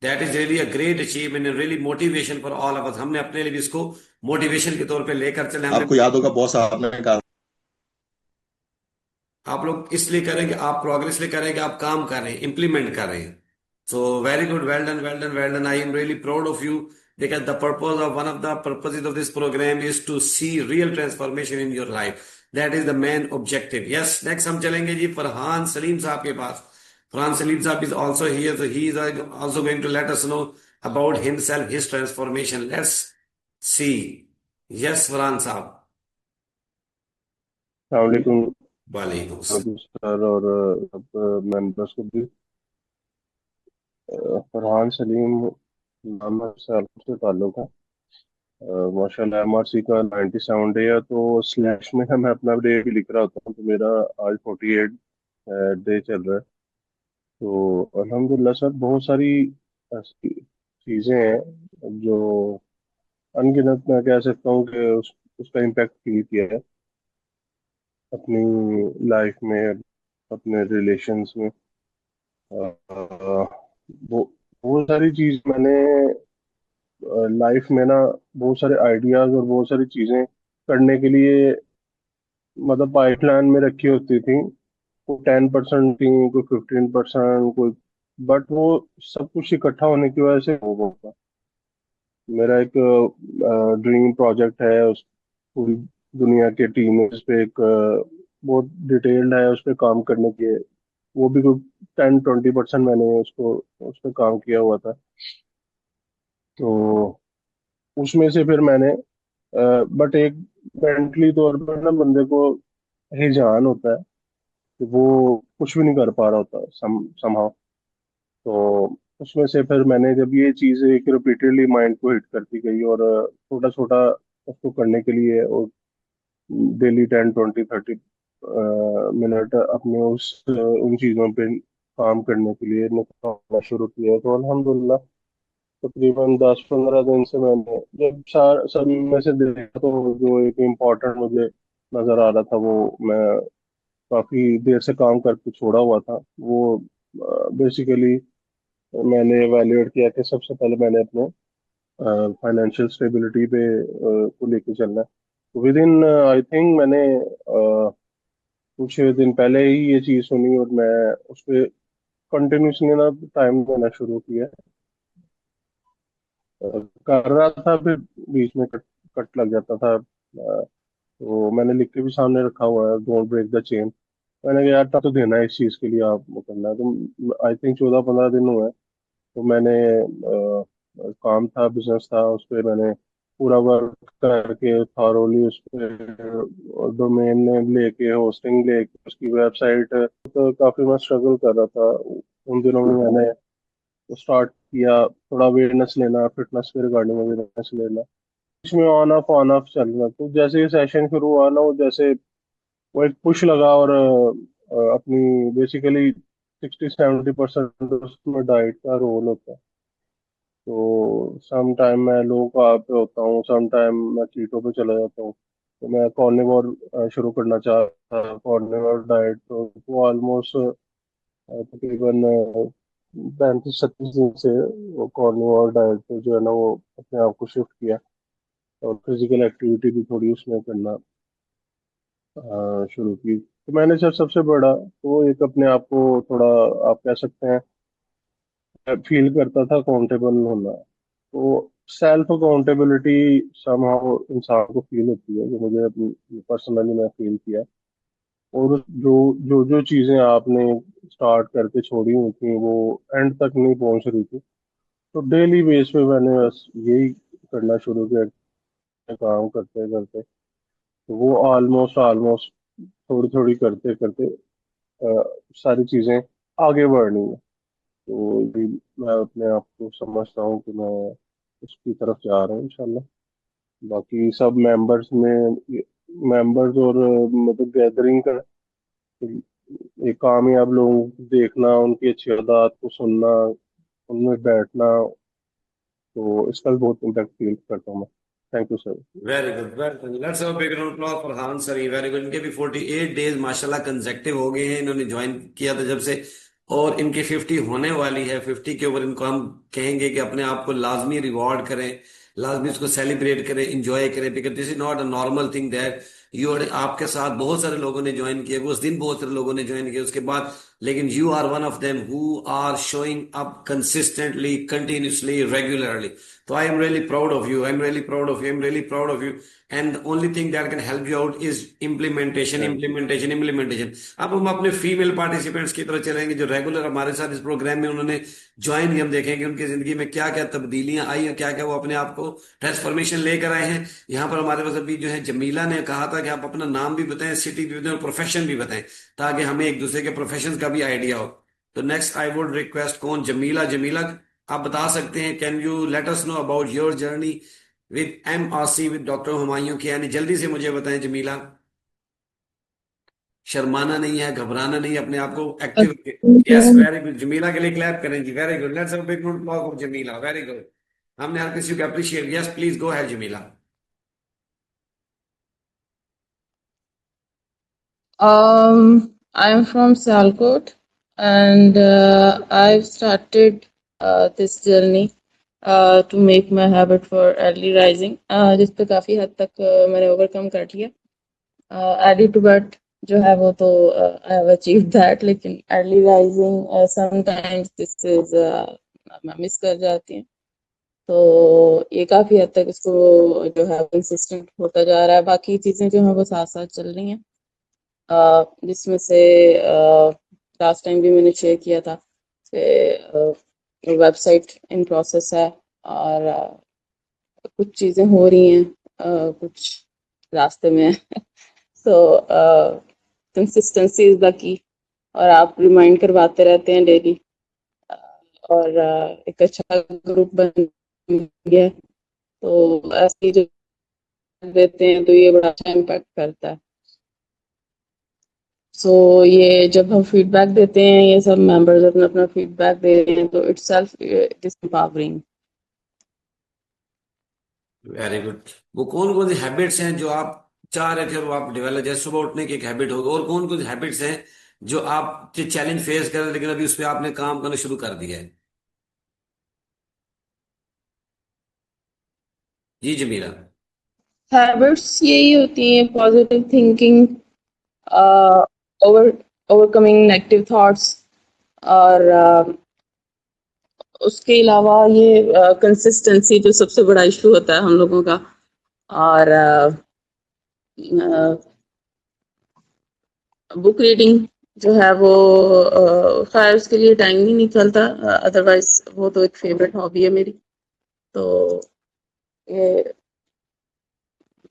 That is really a great achievement and really motivation for all of us. हमने अपने लिए भी इसको मोटिवेशन के तौर पे लेकर चले। हमने आपको याद होगा बॉस आपने कहा आप लोग इसलिए करें कि आप प्रोग्रेस इसलिए करें कि आप काम कर रहे हैं, इंप्लीमेंट कर रहे हैं। सो very good, well done, well done, well done. I am really proud of you because the purpose of one of the purposes of this program is to see real transformation in your life. That is the main objective. Yes, next हम चलेंगे जी फरहान सलीम साहब के पास। फरहान सलीम साहब is also here, so he is also going to let us know about himself, his transformation. Let's see. Yes, Farhan साहब। सलामकुम वालेकुम। Sir और सब मेंबर्स को भी। फरहान सलीम नाम से से ताल्लुक है। माशाल्लाह एमआरसी का 97 डे है, तो स्लैश में मैं अपना डे भी लिख रहा होता हूँ, तो मेरा आज 48 डे चल रहा है। तो अल्हम्दुलिल्लाह सर, बहुत सारी ऐसी चीज़ें हैं जो अनगिनत मैं कह सकता हूँ कि उसका इम्पैक्ट फील किया है अपनी लाइफ में, अपने रिलेशंस में। वो बहुत सारी चीज मैंने लाइफ में ना, बहुत सारे आइडियाज और बहुत सारी चीजें करने के लिए मतलब पाइपलाइन में रखी होती थी। कोई 10% थी, कोई 15%, कोई, बट वो सब कुछ इकट्ठा होने की वजह से हो गया। मेरा एक ड्रीम प्रोजेक्ट है, उस पूरी दुनिया के टीम उस पे एक बहुत डिटेल्ड है, उस पे काम करने के, वो भी कोई 10-20% मैंने उसको उस पे काम किया हुआ था। तो उसमें से फिर मैंने बट एक मेंटली तौर पर ना बंदे को हिजान होता है कि वो कुछ भी नहीं कर पा रहा होता समहाउ। तो उसमें से फिर मैंने जब ये चीज़ एक रिपीटेडली माइंड को हिट करती गई और छोटा छोटा उसको करने के लिए, और डेली 10-20-30 मिनट अपने उन चीज़ों पे काम करने के लिए निकालना शुरू किया, तो अल्हम्दुलिल्लाह तकरीबन 10-15 दिन से मैंने जब सब में से देखा तो जो एक इम्पोर्टेंट मुझे नजर आ रहा था वो मैं काफ़ी देर से काम करके छोड़ा हुआ था, वो बेसिकली मैंने एवेल्युएट किया कि सबसे पहले मैंने अपने फाइनेंशियल स्टेबिलिटी पे को लेके चलना है। विद इन आई थिंक मैंने कुछ दिन पहले ही ये चीज़ सुनी और मैं उस पर कंटिन्यूसली ना टाइम देना शुरू किया। कर रहा था, फिर बीच में कट कट लग जाता था। तो मैंने लिख के भी सामने रखा हुआ है, डोंट ब्रेक द चेन। मैंने कहा यार तब तो देना है इस चीज़ के लिए, आप वो करना है। तो आई थिंक 14-15 दिन हुए। तो मैंने काम था, बिजनेस था, उस पर मैंने पूरा वर्क करके थारोली उस पर डोमेन नेम लेके, होस्टिंग लेके, उसकी वेबसाइट, तो काफ़ी मैं स्ट्रगल कर रहा था उन दिनों में। मैंने स्टार्ट किया थोड़ा अवेयरनेस लेना, फिटनेस के रिगार्डिंग अवेयरनेस लेना। इसमें ऑन ऑफ चल रहा। तो जैसे ये सेशन शुरू हुआ ना, वो जैसे वो एक पुश लगा, और अपनी बेसिकली 60-70% उसमें डाइट का रोल होता है। तो सम टाइम मैं लो कार्ब पे होता हूँ, सम टाइम मैं कीटो पे चला जाता हूँ। तो मैं कार्निवोर शुरू करना चाह रहा था, कार्निवोर डाइट। तो वो ऑलमोस्ट तकरीबन 35-36 दिन से वो कार्निवोर डाइट पे जो है ना, वो अपने आप को शिफ्ट किया, और फिजिकल एक्टिविटी भी थोड़ी उसमें करना शुरू की। तो मैंने सर सबसे बड़ा तो एक अपने आप को थोड़ा, आप कह सकते हैं, फील करता था अकाउंटेबल होना। तो सेल्फ अकाउंटेबिलिटी समहाउ इंसान को फील होती है, जो मुझे पर्सनली मैं फील किया। और जो जो जो चीज़ें आपने स्टार्ट करके छोड़ी हुई थी, वो एंड तक नहीं पहुंच रही थी। तो डेली बेस पे मैंने बस यही करना शुरू किया, काम करते करते। तो वो ऑलमोस्ट ऑलमोस्ट थोड़ी थोड़ी करते करते सारी चीज़ें आगे बढ़नी है। तो ये मैं अपने आप को समझता हूँ कि मैं उसकी तरफ जा रहा हूँ इंशाल्लाह। बाकी सब मेंबर्स और मतलब गैदरिंग का एक कामयाब लोगों को देखना, उनकी अच्छी आदत को सुनना, उनमें बैठना, तो इसका भी बहुत इम्पैक्ट फील करता हूँ मैं। Thank you sir. Very good, very good. Let's have a big round of applause for हान सर। Very good. इनके भी 48 डेज माशाल्लाह कंसेक्टिव हो गए हैं, इन्होंने ज्वाइन किया था जब से, और इनकी 50 होने वाली है। 50 के ऊपर इनको हम कहेंगे कि अपने आप को लाजमी रिवॉर्ड करें, लाजमी इसको सेलिब्रेट करें, इंजॉय करें, because this is not a normal thing that you are. आपके साथ बहुत सारे लोगों ने ज्वाइन किया, उस दिन बहुत सारे लोगों ने ज्वाइन किया उसके बाद, लेकिन you are one of them who are showing up consistently, continuously, regularly. So I am really proud of you. I'm really proud of you. I'm really proud of you. And the only thing that can help you out is implementation, thank you. implementation, implementation. अब हम अपने female participants की तरफ चलेंगे जो regular हमारे साथ इस प्रोग्राम में उन्होंने ज्वाइन किया। हम देखेंगे उनकी जिंदगी में क्या क्या तब्दीलियां आई और क्या क्या वो अपने आप को ट्रांसफॉर्मेशन लेकर आए हैं। यहाँ पर हमारे पास अभी जो है जमीला ने कहा था कि आप अपना नाम भी बताएं, सिटी भी बताएं और प्रोफेशन भी बताएं, ताकि हमें एक दूसरे के प्रोफेशन का भी आइडिया हो। तो नेक्स्ट आई वुड रिक्वेस्ट कौन, जमीला। जमीला आप बता सकते हैं, can you let us know about your journey with MRC with doctor Humayun की, यानी जल्दी से मुझे बताएं जमीला। शर्माना नहीं है, घबराना नहीं है, अपने आप को active. Yes, very good. Jamila के लिए क्लैप करें जी। Very good. Let's have a big round of applause for Jamila. Very good. हमने हर किसी को अप्रिशिएट। यस प्लीज गो है Jamila. I'm from Sialkot, and I've started this journey to make my habit for early rising, जिस पे काफ़ी हद तक मैंने ओवरकम कर लिया। एडी टू बट जो है वो तो आई हैव अचीव दैट, लेकिन early rising sometimes this is मैं मिस कर जाती हूँ। तो ये काफ़ी हद तक इसको जो है कंसिस्टेंट होता जा रहा है। बाकी चीज़ें जो हैं वो साथ साथ चल रही हैं, जिसमें से लास्ट टाइम भी मैंने शेयर किया था कि वेबसाइट इन प्रोसेस है, और कुछ चीज़ें हो रही हैं, कुछ रास्ते में है। सो कंसिस्टेंसी इज द की, और आप रिमाइंड करवाते रहते हैं डेली, और एक अच्छा ग्रुप बन गया है। तो ऐसे ही जो देते हैं तो ये बड़ा अच्छा इम्पैक्ट करता है। सो ये जब हम फीडबैक देते हैं, ये सब मेंबर्स अपना अपना फीडबैक दे रहे हैं, तो it's self it is empowering. Very good. वो कौन कौन सी हैबिट्स हैं जो आप चाह रहे थे और वो आप डेवलप, जैसे सुबह उठने की एक हैबिट होगी, और कौन कौन सी हैबिट्स हैं जो आप चैलेंज फेस कर रहे हैं लेकिन अभी उस पर आपने काम करना शुरू कर दिया है? जी जमीला। हैबिट्स यही होती हैं, positive thinking, over overcoming negative thoughts, और उसके अलावा ये कंसिस्टेंसी जो सबसे बड़ा इशू होता है हम लोगों का, और बुक रीडिंग जो है वो खैर उसके लिए टाइम नहीं निकलता, अदरवाइज वो तो एक फेवरेट हॉबी है मेरी। तो ये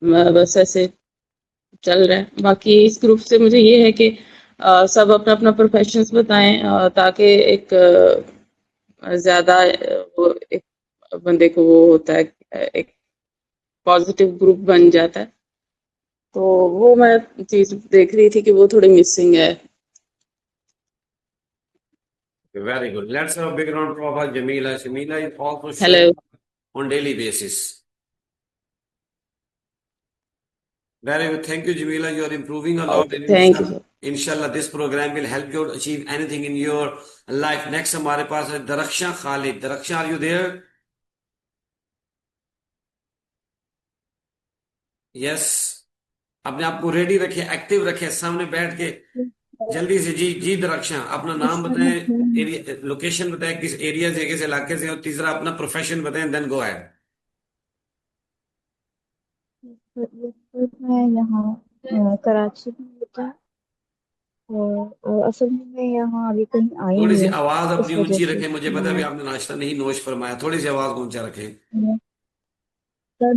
बस ऐसे चल रहा है। बाकी इस ग्रुप से मुझे ये है कि सब अपना अपना प्रोफेशंस बताएं, ताकि एक ज्यादा वो एक बंदे को वो होता है, एक पॉजिटिव ग्रुप बन जाता है। तो वो मैं चीज देख रही थी कि वो थोड़ी मिसिंग है। Very good. Let's have a big round of applause, Jamila. Jamila is also hello. showing on daily basis. Very good. Thank you, Jamila. You are improving a lot. Okay, And thank you sir. inshallah, this program will help you achieve anything in your life. Next, हमारे पास है Darakhshan Khalid. Darakhshan, are you there? Yes. अपने आप को ready रखे, active रखे, सामने बैठ के जल्दी से। जी जी दरख्शां, अपना नाम बताएं, एरिया लोकेशन बताएं, किस एरिया से, किस इलाके से, और तीसरा अपना प्रोफेशन बताएं, देन गो अहेड। मैं यहाँ कराची में होता है, और असल में मैं यहाँ अभी कहीं आई थोड़ी नहीं सी हूँ, आवाज इस अपनी वजह ऊंची से रखें, मुझे पता है अभी आपने नाश्ता नहीं नोश फरमाया, थोड़ी सी आवाज ऊंचा रखें। सर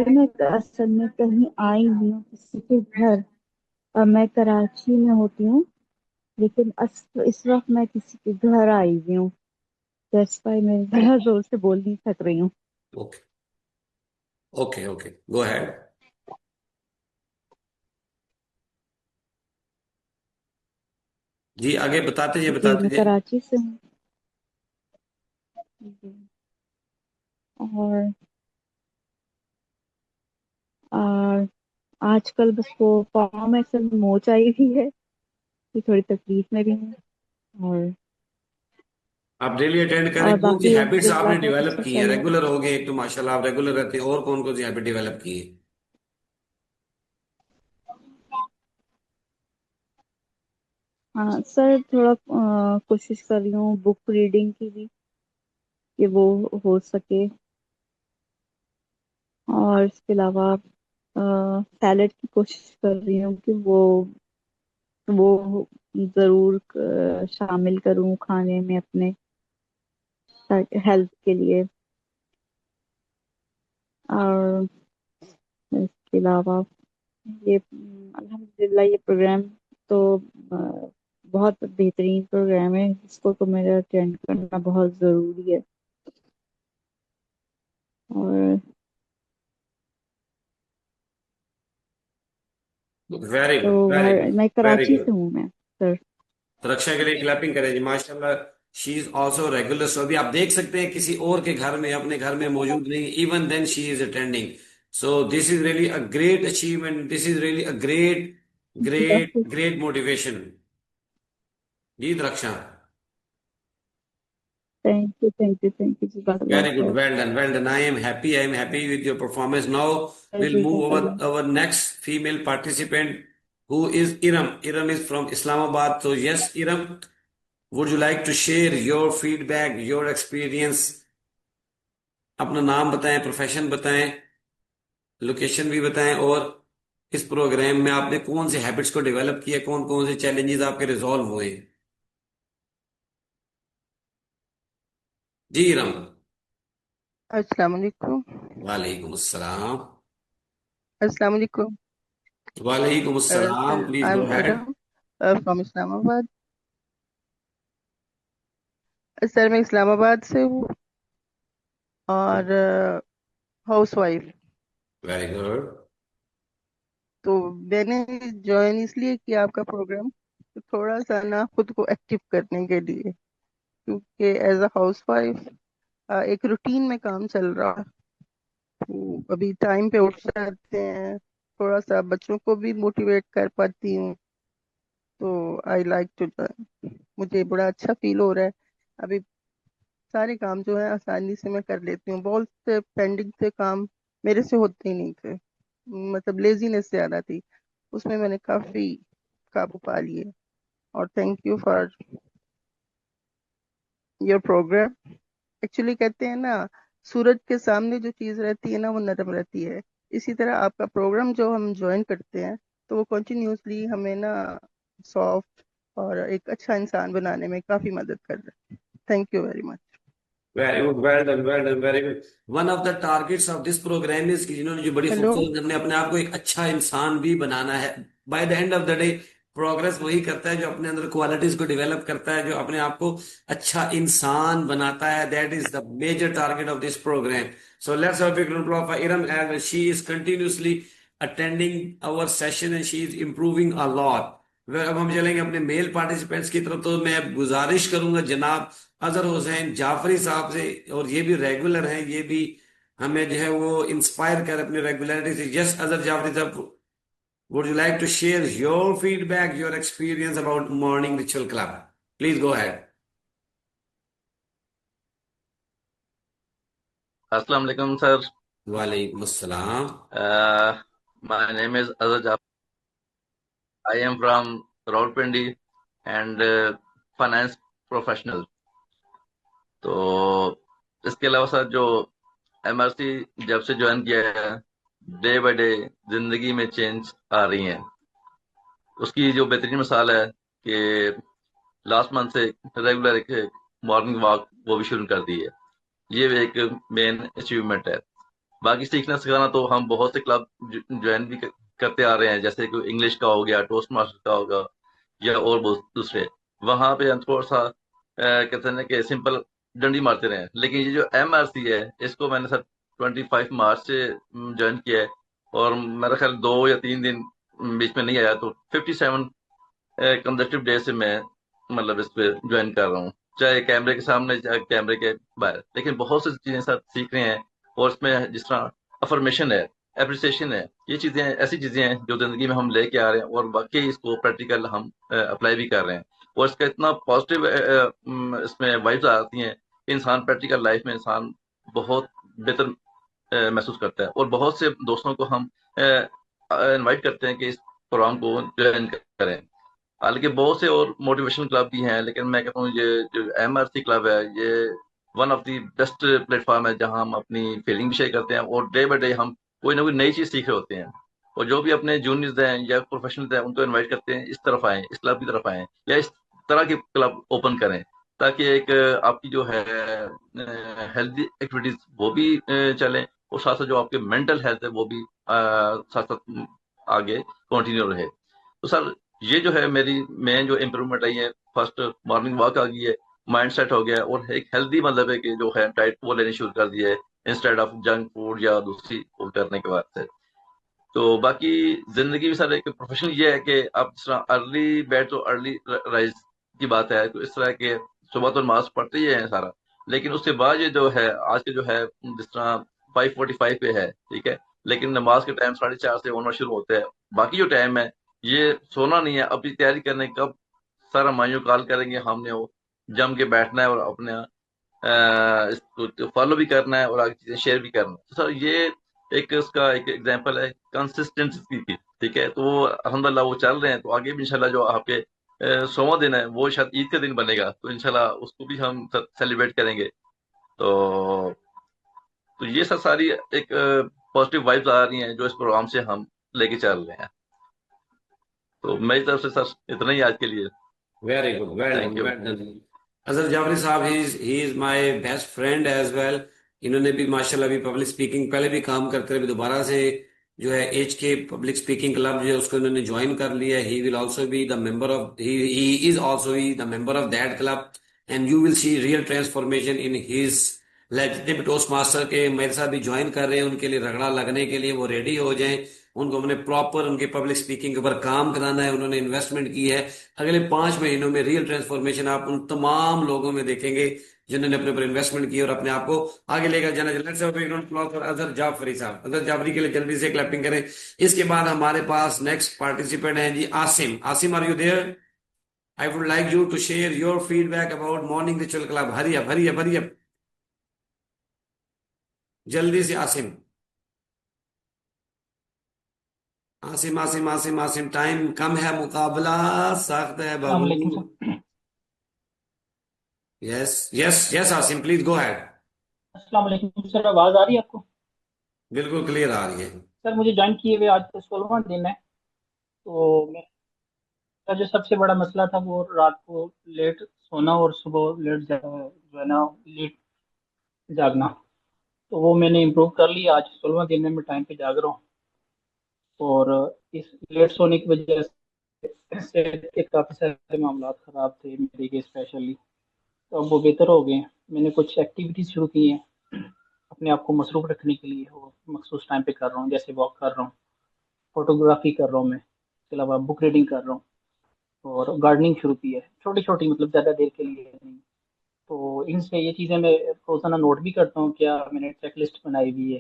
मैं असल में कहीं आई नहीं हूँ किसी के घर। मैं कराची में होती हूँ, लेकिन इस वक्त मैं किसी के घर आई हुई हूँ। दैट्स व्हाई मैं ज़रा जोर से बोल नहीं सक रही हूँ। Okay okay okay, go ahead. जी आगे बताते जाइए, जी, बताते मैं जाइए। कराची से हूँ। जी। और और आजकल बस वो पाँव में अक्सर मोच आई हुई है, कि थोड़ी तकलीफ में भी हूँ। और आप डेली अटेंड करें। कौन सी बाकी हैबिट्स आपने अल्हम्दुलिल्लाह बहुत डेवलप अच्छा की हैं? चल रहा रेगुलर हो गए एक तो माशाल्लाह आप रेगुलर रहते हैं, और कौन कौन सी हैबिट डेवलप की है? है। हाँ सर, थोड़ा कोशिश कर रही हूँ बुक रीडिंग की भी, कि वो हो सके। और इसके अलावा सैलेड की कोशिश कर रही हूँ कि वो जरूर शामिल करूँ खाने में अपने, हेल्थ के लिए। और इसके अलावा ये अल्हम्दुलिल्लाह ये प्रोग्राम तो बहुत बेहतरीन प्रोग्राम है, इसको तो मेरा अटेंड करना बहुत ज़रूरी है। और वेरी तो गुड वेरी गुड मैं वेरी कराची से गुड। हूँ मैं सर। तो रक्षा के लिए क्लैपिंग करें जी, माशाल्लाह। शी इज ऑल्सो रेगुलर, सो अभी आप देख सकते हैं किसी और के घर में, अपने घर में मौजूद नहीं, even then she is attending. So this is really a great achievement, this is really a great great great motivation. जी रक्षा। थैंक यू जज़ाकल्लाह Very good. खैर। Well done. Well done. I am happy. I am happy with your performance. Now we'll move जज़ाकल्लाह। our next female participant who is Iram. Iram is from Islamabad. So yes, Iram, would you like to share your feedback, your experience? अपना नाम बताएं, profession बताएं, location भी बताएं, और इस programme में आपने कौन से हैबिट्स को डेवलप किया, कौन कौन से चैलेंजेस आपके रिजॉल्व हुए? जी इरम। अस्सलाम वालेकुम। वालेकुम अस्सलाम। अस्सलाम वालेकुम। वालेकुम अस्सलाम, Sir, please go I'm ahead. Iram from Islamabad. Sir मैं इस्लामाबाद से हूँ और हाउस वाइफ। Very good. तो मैंने ज्वाइन इसलिए किया आपका प्रोग्राम, तो थोड़ा सा ना खुद को एक्टिव करने के लिए, क्योंकि एज अ हाउस वाइफ एक रूटीन में काम चल रहा है। तो अभी टाइम पे उठ जाते हैं, थोड़ा सा बच्चों को भी मोटिवेट कर पाती हूँ। तो आई लाइक टू जॉइन, मुझे बड़ा अच्छा फील हो रहा है। अभी सारे काम जो है आसानी से मैं कर लेती हूँ, बहुत से पेंडिंग से काम मेरे से होते ही नहीं थे, मतलब लेजीनेस ज्यादा थी, उसमें मैंने काफी काबू पा लिए। और thank you for your programme. Actually कहते हैं ना, सूरज के सामने जो चीज रहती है ना वो नरम रहती है। इसी तरह आपका प्रोग्राम जो हम ज्वाइन करते हैं तो वो कंटिन्यूअसली हमें ना सॉफ्ट और एक अच्छा इंसान बनाने में काफी मदद कर रहा है। Thank you very much. Very good, well done, very good. One of the targets of this programme is कि जिन्होंने जो बड़ी हेलो। खूबसूरत हमने अपने आप को एक अच्छा इंसान भी बनाना है। By the end of the day progress वही करता है जो अपने अंदर क्वालिटीज को डेवलप करता है, जो अपने आप को अच्छा इंसान बनाता है। That is the major target of this programme. So let's have a big round of Iram as she is continuously attending our session and she is improving a lot। अब हम चलेंगे अपने मेल पार्टिसिपेंट्स की तरफ। तो मैं गुजारिश करूंगा जनाब अजहर हुसैन जाफरी साहब से, और ये भी रेगुलर हैं, ये भी हमें जो है वो इंस्पायर कर अपनी रेगुलरिटी से। यस अजहर जाफरी साहब, would you like to share your feedback, your experience about morning ritual club? Please go ahead. Assalamu alaikum, sir. वालेकुम अस्सलाम। My name is Azad Jafar. I am from Rawalpindi and finance professional. तो इसके अलावा sir जो MRC जब से join किया है, डे बाय डे जिंदगी में चेंज आ रही हैं। उसकी जो बेहतरीन मिसाल है कि लास्ट मंथ से रेगुलर एक मॉर्निंग वॉक वो भी शुरू कर दी है। ये एक मेन अचीवमेंट है। बाकी सीखना सिखाना तो हम बहुत से क्लब ज्वाइन भी करते आ रहे हैं, जैसे कि इंग्लिश का हो गया, टोस्ट मास्टर का होगा, या और बहुत दूसरे। वहां पे हम थोड़ा सा कहते हैं कि सिंपल डंडी मारते रहे। लेकिन ये जो एमआरसी है, इसको मैंने सर 25 मार्च से ज्वाइन किया है, और मेरा ख्याल 2 या 3 दिन बीच में नहीं आया, तो 57 कंसेक्टिव डे से मैं मतलब इस पे ज्वाइन कर रहा हूँ, चाहे कैमरे के सामने चाहे कैमरे के बाहर। लेकिन बहुत सी चीजें सर सीख रहे हैं, और इसमें जिस तरह अफर्मेशन है, एप्रिसिएशन है, ये चीजें ऐसी चीजें हैं जो जिंदगी में हम लेके आ रहे हैं, और वाकई इसको प्रैक्टिकल हम अप्लाई भी कर रहे हैं। और इसका इतना पॉजिटिव इसमें वाइब्स आती हैं कि इंसान प्रैक्टिकल लाइफ में इंसान बहुत बेहतर महसूस करता है। और बहुत से दोस्तों को हम इनवाइट करते हैं कि इस प्रोग्राम को ज्वाइन करें। हालांकि बहुत से और मोटिवेशनल क्लब भी हैं, लेकिन मैं कहता हूँ ये जो एमआरसी क्लब है, ये one of the best platform है जहां हम अपनी फीलिंग भी शेयर करते हैं, और डे बाय डे हम कोई ना कोई नई चीज सीख रहे होते हैं। और जो भी अपने जूनियर्स हैं या प्रोफेशनल्स हैं, उनको इनवाइट करते हैं इस तरफ आए, इस क्लब की तरफ आए, या इस तरह के क्लब ओपन करें, ताकि एक आपकी जो है हेल्दी एक्टिविटीज वो भी चलें, और साथ साथ जो आपके मेंटल हेल्थ है वो भी साथ साथ आगे कंटिन्यू रहे। तो सर ये जो है मेरी मेन जो इम्प्रूवमेंट आई है, फर्स्ट मॉर्निंग वॉक आ गई है, माइंड सेट हो गया, और एक हेल्दी मतलब है कि जो है डाइट वो लेनी शुरू कर दी है, इंस्टेड ऑफ जंक फूड या दूसरी फूड करने के बाद से। तो बाकी जिंदगी में सर एक प्रोफेशन ये है कि आप जिस तरह अर्ली बेड तो अर्ली राइज की बात है, तो इस तरह के सुबह तो नमाज पढ़ते ही है सारा, लेकिन उसके बाद ये जो है आज के जो है जिस तरह 5:45 पे है, ठीक है, लेकिन नमाज के टाइम 4:30 से होना शुरू होते हैं। बाकी जो टाइम है ये सोना नहीं है, अपनी तैयारी करने कब सारा मायूं काल करेंगे, हमने वो जम के बैठना है और अपने इसको फॉलो भी करना है और आगे चीजें शेयर भी करना है। तो सर ये एक उसका एक एग्जांपल है कंसिस्टेंसी की, ठीक है। तो वो अल्हम्दुलिल्लाह वो चल रहे हैं, तो आगे भी इंशाल्लाह जो आपके 100वां दिन है वो शायद ईद का दिन बनेगा, तो इंशाल्लाह उसको भी हम सेलिब्रेट करेंगे। तो ये सब सारी एक पॉजिटिव वाइब्स आ रही हैं जो इस प्रोग्राम से हम लेके चल रहे हैं। तो मेरी तरफ से सर इतना ही आज के लिए। Very good, well thank done, you. Well done. Azhar Jafri sahab, he is my best friend as well. इन्होंने भी माशाल्लाह भी पब्लिक स्पीकिंग पहले भी काम करते रहे, अभी दोबारा से जो है एच के पब्लिक स्पीकिंग क्लब जो है उसको इन्होंने ज्वाइन कर लिया है। He will also be the member of, he is also he the member of that club, and you will see real transformation in his. जितने भी टोस्ट मास्टर के मेरे साथ भी ज्वाइन कर रहे हैं, उनके लिए रगड़ा लगने के लिए वो रेडी हो जाएं। उनको हमने प्रॉपर उनके पब्लिक स्पीकिंग के ऊपर काम कराना है। उन्होंने इन्वेस्टमेंट की है। अगले 5 महीनों में रियल ट्रांसफॉर्मेशन आप उन तमाम लोगों में देखेंगे जिन्होंने अपने ऊपर इन्वेस्टमेंट की और अपने आप को आगे लेकर जाना चाहिए। Let's have a big round of applause for Azhar Jafri साहब। अजहर जाफरी के लिए जल्दी से क्लैपिंग करें। इसके बाद हमारे पास नेक्स्ट पार्टिसिपेंट हैं जी Asim. Asim, are you there? I would like you to share your feedback about Morning Ritual Club. Hurry up, hurry up, hurry up. जल्दी से आसिम। आसिम आसिम आसिम आसिम, टाइम कम है, मुकाबला सख्त है अस्सलाम बाबू। वालेकुम sir. Yes yes yes Asim, please go ahead. अस्सलाम वालेकुम सर, आवाज़ आ रही है आपको? बिल्कुल क्लियर आ रही है। सर मुझे ज्वाइन किए हुए आज 16वां दिन है। तो मेरा जो सबसे बड़ा मसला था वो रात को लेट सोना और सुबह लेट जो है ना लेट जागना। तो वो मैंने इम्प्रूव कर लिया। आज 16वां दिन है, मैं टाइम पे जाग रहा हूँ। और इस लेट सोने की वजह से सेहत के काफ़ी सारे मामला ख़राब थे मेरे के स्पेशली। तो अब वो बेहतर हो गए हैं। मैंने कुछ एक्टिविटीज़ शुरू की हैं अपने आप को मसरूफ रखने के लिए, वो मखसूस टाइम पे कर रहा हूँ। जैसे वॉक कर रहा हूँ, फोटोग्राफी कर रहा हूँ, मैं इसके अलावा बुक रीडिंग कर रहा हूँ और गार्डनिंग शुरू की है, छोटी छोटी, मतलब ज़्यादा देर के लिए नहीं। तो इनसे ये चीज़ें मैं रोज़ाना नोट भी करता हूँ, क्या मैंने चेक लिस्ट बनाई हुई है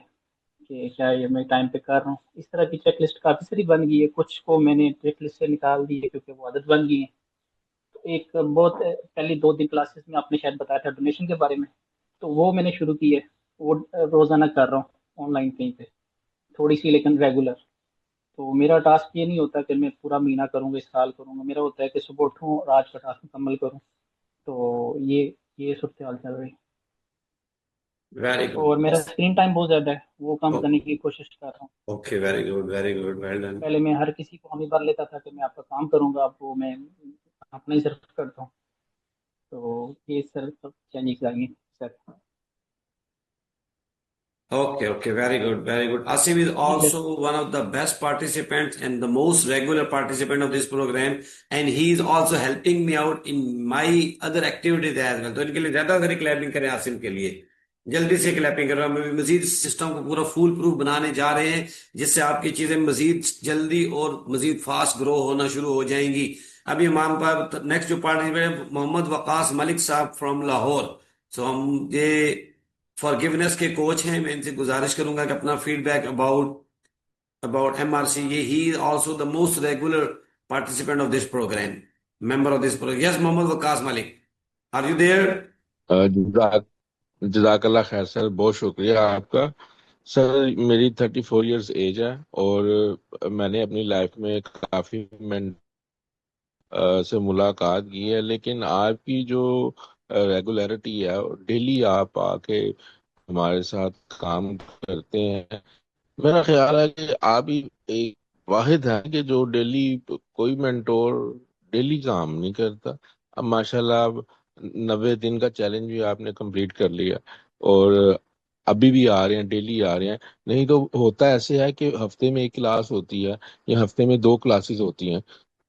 कि क्या ये मैं टाइम पे कर रहा हूँ। इस तरह की चेक लिस्ट काफ़ी सारी बन गई है, कुछ को मैंने चेक लिस्ट से निकाल दी है क्योंकि वो आदत बन गई है। तो एक बहुत पहले 2 दिन क्लासेस में आपने शायद बताया था डोनेशन के बारे में, तो वो मैंने शुरू की है। वो रोज़ाना कर रहा हूँ ऑनलाइन कहीं पे, थोड़ी सी लेकिन रेगुलर। तो मेरा टास्क ये नहीं होता कि मैं पूरा महीना करूँगा, इस साल करूँगा। मेरा होता है कि सुबह उठूँ और आज का टास्क मुकम्मल करूँ। तो ये सूरत हाल चल रही है। वेरी और गुड। मेरा स्क्रीन टाइम बहुत ज़्यादा है, वो कम करने की कोशिश कर रहा हूँ। Okay, very good, very good, well done. पहले मैं हर किसी को हामी भर लेता था कि मैं आपका काम करूँगा, अब वो मैं अपना ही सिर्फ करता हूँ। तो ये सर सब चेंजेस आएंगे sir. Okay, okay, very good, very good. Asim is ji sir. also one of the best participants and the most regular participant of this program, and he is also helping me out in my other activities as well. तो इनके लिए ज्यादा सारी clapping करें आसिम के लिए। जल्दी से क्लैपिंग करो। हम अभी मजीद सिस्टम को पूरा फूल प्रूफ बनाने जा रहे हैं, जिससे आपकी चीजें मजीद जल्दी और मजीद फास्ट ग्रो होना शुरू हो जाएंगी। अभी हमारे पास नेक्स्ट जो पार्टिसिपेंट है मोहम्मद वकास मलिक साहब फ्रॉम लाहौर। सो हम ये फॉरगिवनेस के कोच हैं। मैं इनसे गुजारिश करूंगा कि अपना फीडबैक अबाउट अबाउट एमआरसी, ये he is also the most regular participant of this programme, member of this programme. Yes Mohammad Waqas Malik, are you there? जजाक जजाकल्ला खैर सर, बहुत शुक्रिया आपका। सर मेरी 34 इयर्स एज है और मैंने अपनी लाइफ में काफ़ी से मुलाकात की है, लेकिन आपकी जो रेगुलरिटी है, डेली आप आके हमारे साथ काम करते हैं, मेरा ख्याल है कि आप ही एक वाहिद हैं कि जो डेली कोई मेंटोर डेली काम नहीं करता। अब माशाल्लाह आप 90 दिन का चैलेंज भी आपने कंप्लीट कर लिया और अभी भी आ रहे हैं, डेली आ रहे हैं। नहीं तो होता ऐसे है कि हफ्ते में एक क्लास होती है या हफ्ते में 2 क्लासेस होती हैं।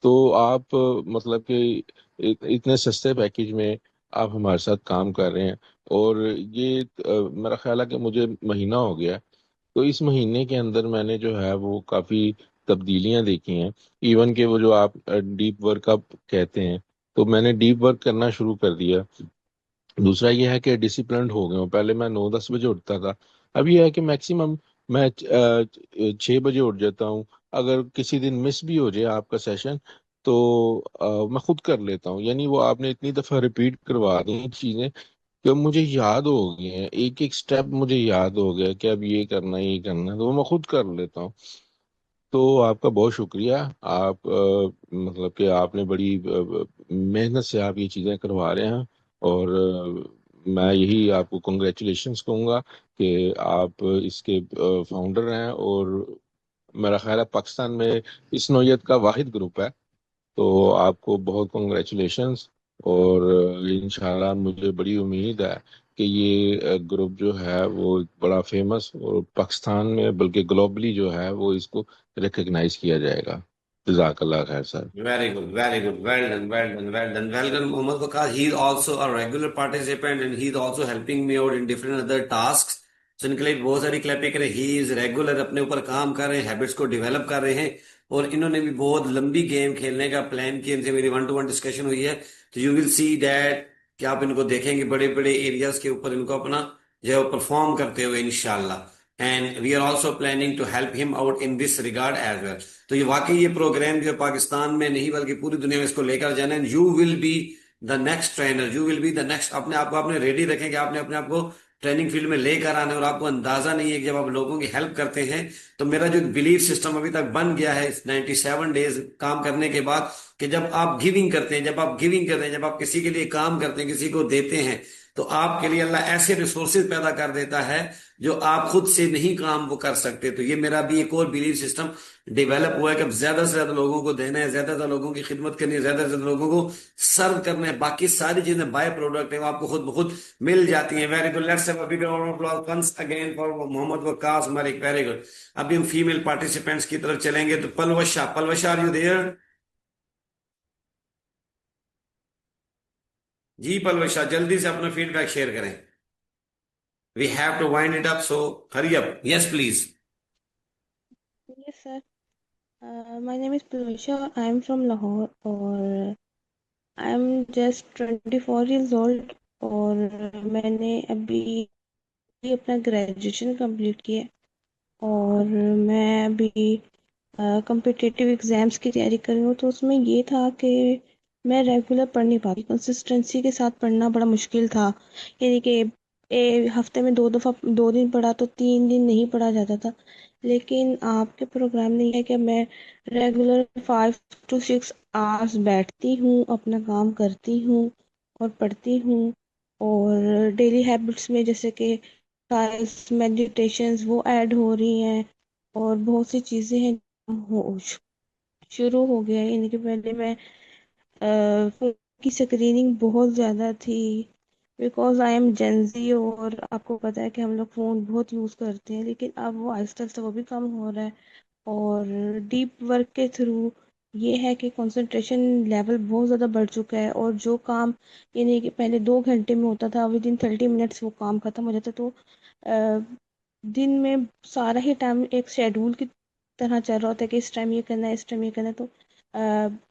तो आप मतलब कि इतने सस्ते पैकेज में आप हमारे साथ काम कर रहे हैं और ये मेरा ख्याल है कि मुझे महीना हो गया है। तो इस महीने के अंदर मैंने जो है वो काफ़ी तब्दीलियां देखी हैं। इवन के वो जो आप डीप वर्क आप कहते हैं, तो मैंने डीप वर्क करना शुरू कर दिया। दूसरा ये है कि डिसिप्लिन हो गया हूँ। पहले मैं 9-10 बजे उठता था, अब ये है कि मैक्सिमम मैं 6 बजे उठ जाता हूँ। अगर किसी दिन मिस भी हो जाए आपका सेशन तो मैं खुद कर लेता हूँ। यानी वो आपने इतनी दफ़ा रिपीट करवा दी हैं चीज़ें कि अब मुझे याद हो गई हैं, एक एक स्टेप मुझे याद हो गया कि अब ये करना है, ये करना है, तो वो मैं खुद कर लेता हूँ। तो आपका बहुत शुक्रिया। आप मतलब कि आपने बड़ी मेहनत से आप ये चीज़ें करवा रहे हैं और मैं यही आपको कंग्रेचुलेशंस कहूँगा कि आप इसके फाउंडर हैं और मेरा ख्याल है पाकिस्तान में इस नौयत का वाहिद ग्रुप है। तो आपको बहुत कंग्रेचुलेशंस और इंशाल्लाह मुझे बड़ी उम्मीद है कि ये ग्रुप जो है वो बड़ा फेमस और पाकिस्तान में बल्कि ग्लोबली जो है वो इसको रिकग्नाइज किया जाएगा। जज़ाकल्लाह खैर sir. Very good, very good. Well done, well done, well done. Well done, Mohammed Waqas. He is also a regular participant and he is also helping me out in different other tasks. So इनके लिए बहुत सारी clapping करें। He is regular अपने ऊपर काम कर रहे हैं, हैबिट्स को डेवलप कर रहे हैं और इन्होंने भी बहुत लंबी गेम खेलने का प्लान किया। इनसे मेरी 1-to-1 डिस्कशन हुई है। तो यू विल सी दैट कि आप इनको देखेंगे बड़े बड़े एरियाज के ऊपर इनको अपना जो है परफॉर्म करते हुए इंशाल्लाह। And we are also planning to help him out in this regard as well. तो ये वाकई ये प्रोग्राम जो है पाकिस्तान में नहीं बल्कि पूरी दुनिया में इसको लेकर जाना है। You will be the next trainer, you will be the next. अपने आप को आपने रेडी रखेंगे, आपने अपने आप को ट्रेनिंग फील्ड में लेकर आना है। और आपको अंदाजा नहीं है कि जब आप लोगों की हेल्प करते हैं, तो मेरा जो बिलीफ सिस्टम अभी तक बन गया है इस 97 डेज काम करने के बाद, कि जब आप गिविंग करते हैं, जब आप गिविंग करते हैं, जब आप किसी के लिए काम करते हैं, किसी को देते हैं, तो आपके लिए अल्लाह ऐसे रिसोर्सेज पैदा कर देता है जो आप खुद से नहीं काम वो कर सकते। तो ये मेरा भी एक और बिलीफ सिस्टम डेवलप हुआ है कि अब ज्यादा से ज्यादा लोगों को देना है, ज्यादा से ज्यादा लोगों की खिदमत करनी है, ज्यादा से ज्यादा लोगों को सर्व करना है। बाकी सारी चीजें बाय प्रोडक्ट है, वो आपको खुद ब खुद मिल जाती हैं। Very good, let's have a big round of applause once again for Mohammad Waqas Malik. Very good. अभी हम फीमेल पार्टिसिपेंट्स की तरफ चलेंगे। तो Palwasha, Palwasha are you there? जी पलवशा, जल्दी से अपना फीडबैक शेयर करें। We have to wind it up, so hurry up. Yes please. Yes, sir. My name is Purvisha. I am from Lahore और I am just 24 years old और मैंने अभी अपना ग्रेजुएशन कंप्लीट किया और मैं अभी कम्पिटिटिव एग्ज़ाम्स की तैयारी कर रही हूँ। तो उसमें ये था कि मैं रेगुलर पढ़ नहीं पाती, कंसिस्टेंसी के साथ पढ़ना बड़ा मुश्किल था। यानी कि हफ्ते में 2 दिन पढ़ा तो 3 दिन नहीं पढ़ा जाता था। लेकिन आपके प्रोग्राम में यह है कि मैं रेगुलर 5 to 6 आवर्स बैठती हूँ, अपना काम करती हूँ और पढ़ती हूँ। और डेली हैबिट्स में जैसे कि एक्सरसाइज, मेडिटेशंस वो ऐड हो रही हैं और बहुत सी चीज़ें हैं हो शुरू हो गया है। यानी कि पहले मैं फ़ोन की स्क्रीनिंग बहुत ज़्यादा थी, बिकॉज आई एम जेंजी और आपको पता है कि हम लोग फ़ोन बहुत यूज़ करते हैं। लेकिन अब वो आहिस्ता आहिस्ता वो भी कम हो रहा है और डीप वर्क के थ्रू ये है कि कंसंट्रेशन लेवल बहुत ज़्यादा बढ़ चुका है। और जो काम यानी कि पहले 2 घंटे में होता था, विद इन 30 मिनट्स वो काम ख़त्म हो जाता। तो अ, दिन में सारा ही टाइम एक शेड्यूल की तरह चल रहा होता है कि इस टाइम ये करना है, इस टाइम ये करना है। तो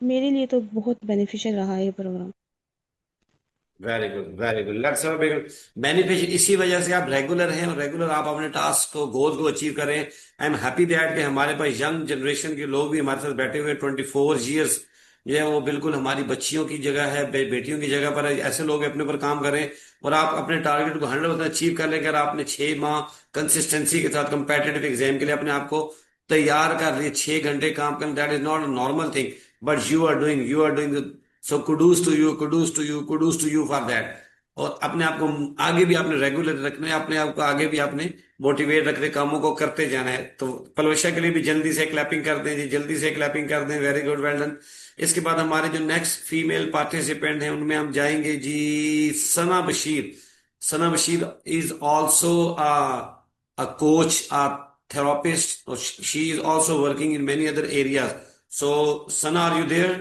मेरे लिए तो बहुत बेनिफिशियल रहा है ये programme. Very good, very good. Let's have big beneficial. इसी वजह से आप रेगुलर हैं और रेगुलर आप अपने टास्क को, गोल को अचीव करें। आई एम हैप्पी दैट कि हमारे पास यंग जनरेशन के लोग भी हमारे साथ बैठे हुए 24 ईयर्स जो है वो बिल्कुल हमारी बच्चियों की जगह है, बेटियों की जगह पर है। ऐसे लोग अपने ऊपर काम करें और आप अपने टारगेट को 100% अचीव कर लेकर आपने 6 माह कंसिस्टेंसी के साथ कंपेटिटिव एग्जाम के लिए अपने आप को तैयार कर लिए। 6 घंटे काम करना, that is not a normal thing, but you are doing so Kudus to you, Kudus to you, Kudus to you for that. और अपने आप को आगे भी आपने रेगुलर रखना है, अपने आप को आगे भी आपने मोटिवेट रखने, कामों को करते जाना है। तो पलवशा के लिए भी जल्दी से क्लैपिंग कर दें जी, जल्दी से क्लैपिंग कर दें। Very good, well done. इसके बाद हमारे जो नेक्स्ट फीमेल पार्टिसिपेंट हैं उनमें हम जाएंगे जी Sana Bashir. Sana Bashir is also a coach, a therapist, or she is also working in many other areas. So Sana, are you there?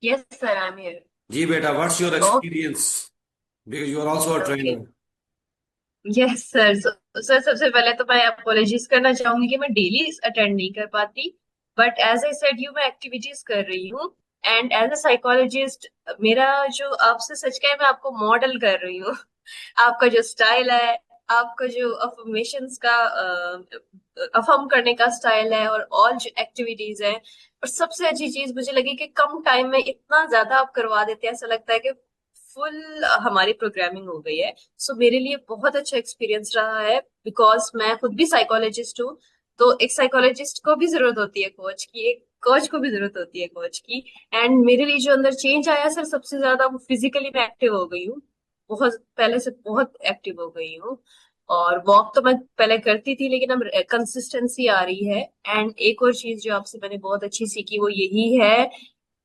Yes, sir, I'm here. जी बेटा, what's your Okay. Experience, because you are also a Okay. Trainer. Yes, sir. Sir सबसे पहले तो मैं apologies करना चाहूंगी कि मैं daily attend नहीं कर पाती, but as I said you मैं एक्टिविटीज कर रही हूँ। एंड एज अ साइकोलॉजिस्ट मेरा जो आपसे सच कहे मैं आपको मॉडल कर रही हूँ। आपका जो स्टाइल है, आपका जो अफर्मेशंस का अफर्म करने का स्टाइल है और ऑल जो एक्टिविटीज है, और सबसे अच्छी चीज मुझे लगी कि कम टाइम में इतना ज्यादा आप करवा देते हैं, ऐसा लगता है कि फुल हमारी प्रोग्रामिंग हो गई है। सो मेरे लिए बहुत अच्छा एक्सपीरियंस रहा है, बिकॉज मैं खुद भी साइकोलॉजिस्ट हूँ। तो एक साइकोलॉजिस्ट को भी जरूरत होती है कोच की, एक कोच को भी जरूरत होती है कोच की। एंड मेरे लिए जो अंदर चेंज आया सर, सबसे ज्यादा वो फिजिकली मैं एक्टिव हो गई हूँ, बहुत पहले से बहुत एक्टिव हो गई हूँ। और वॉक तो मैं पहले करती थी, लेकिन अब कंसिस्टेंसी आ रही है। एंड एक और चीज जो आपसे मैंने बहुत अच्छी सीखी वो यही है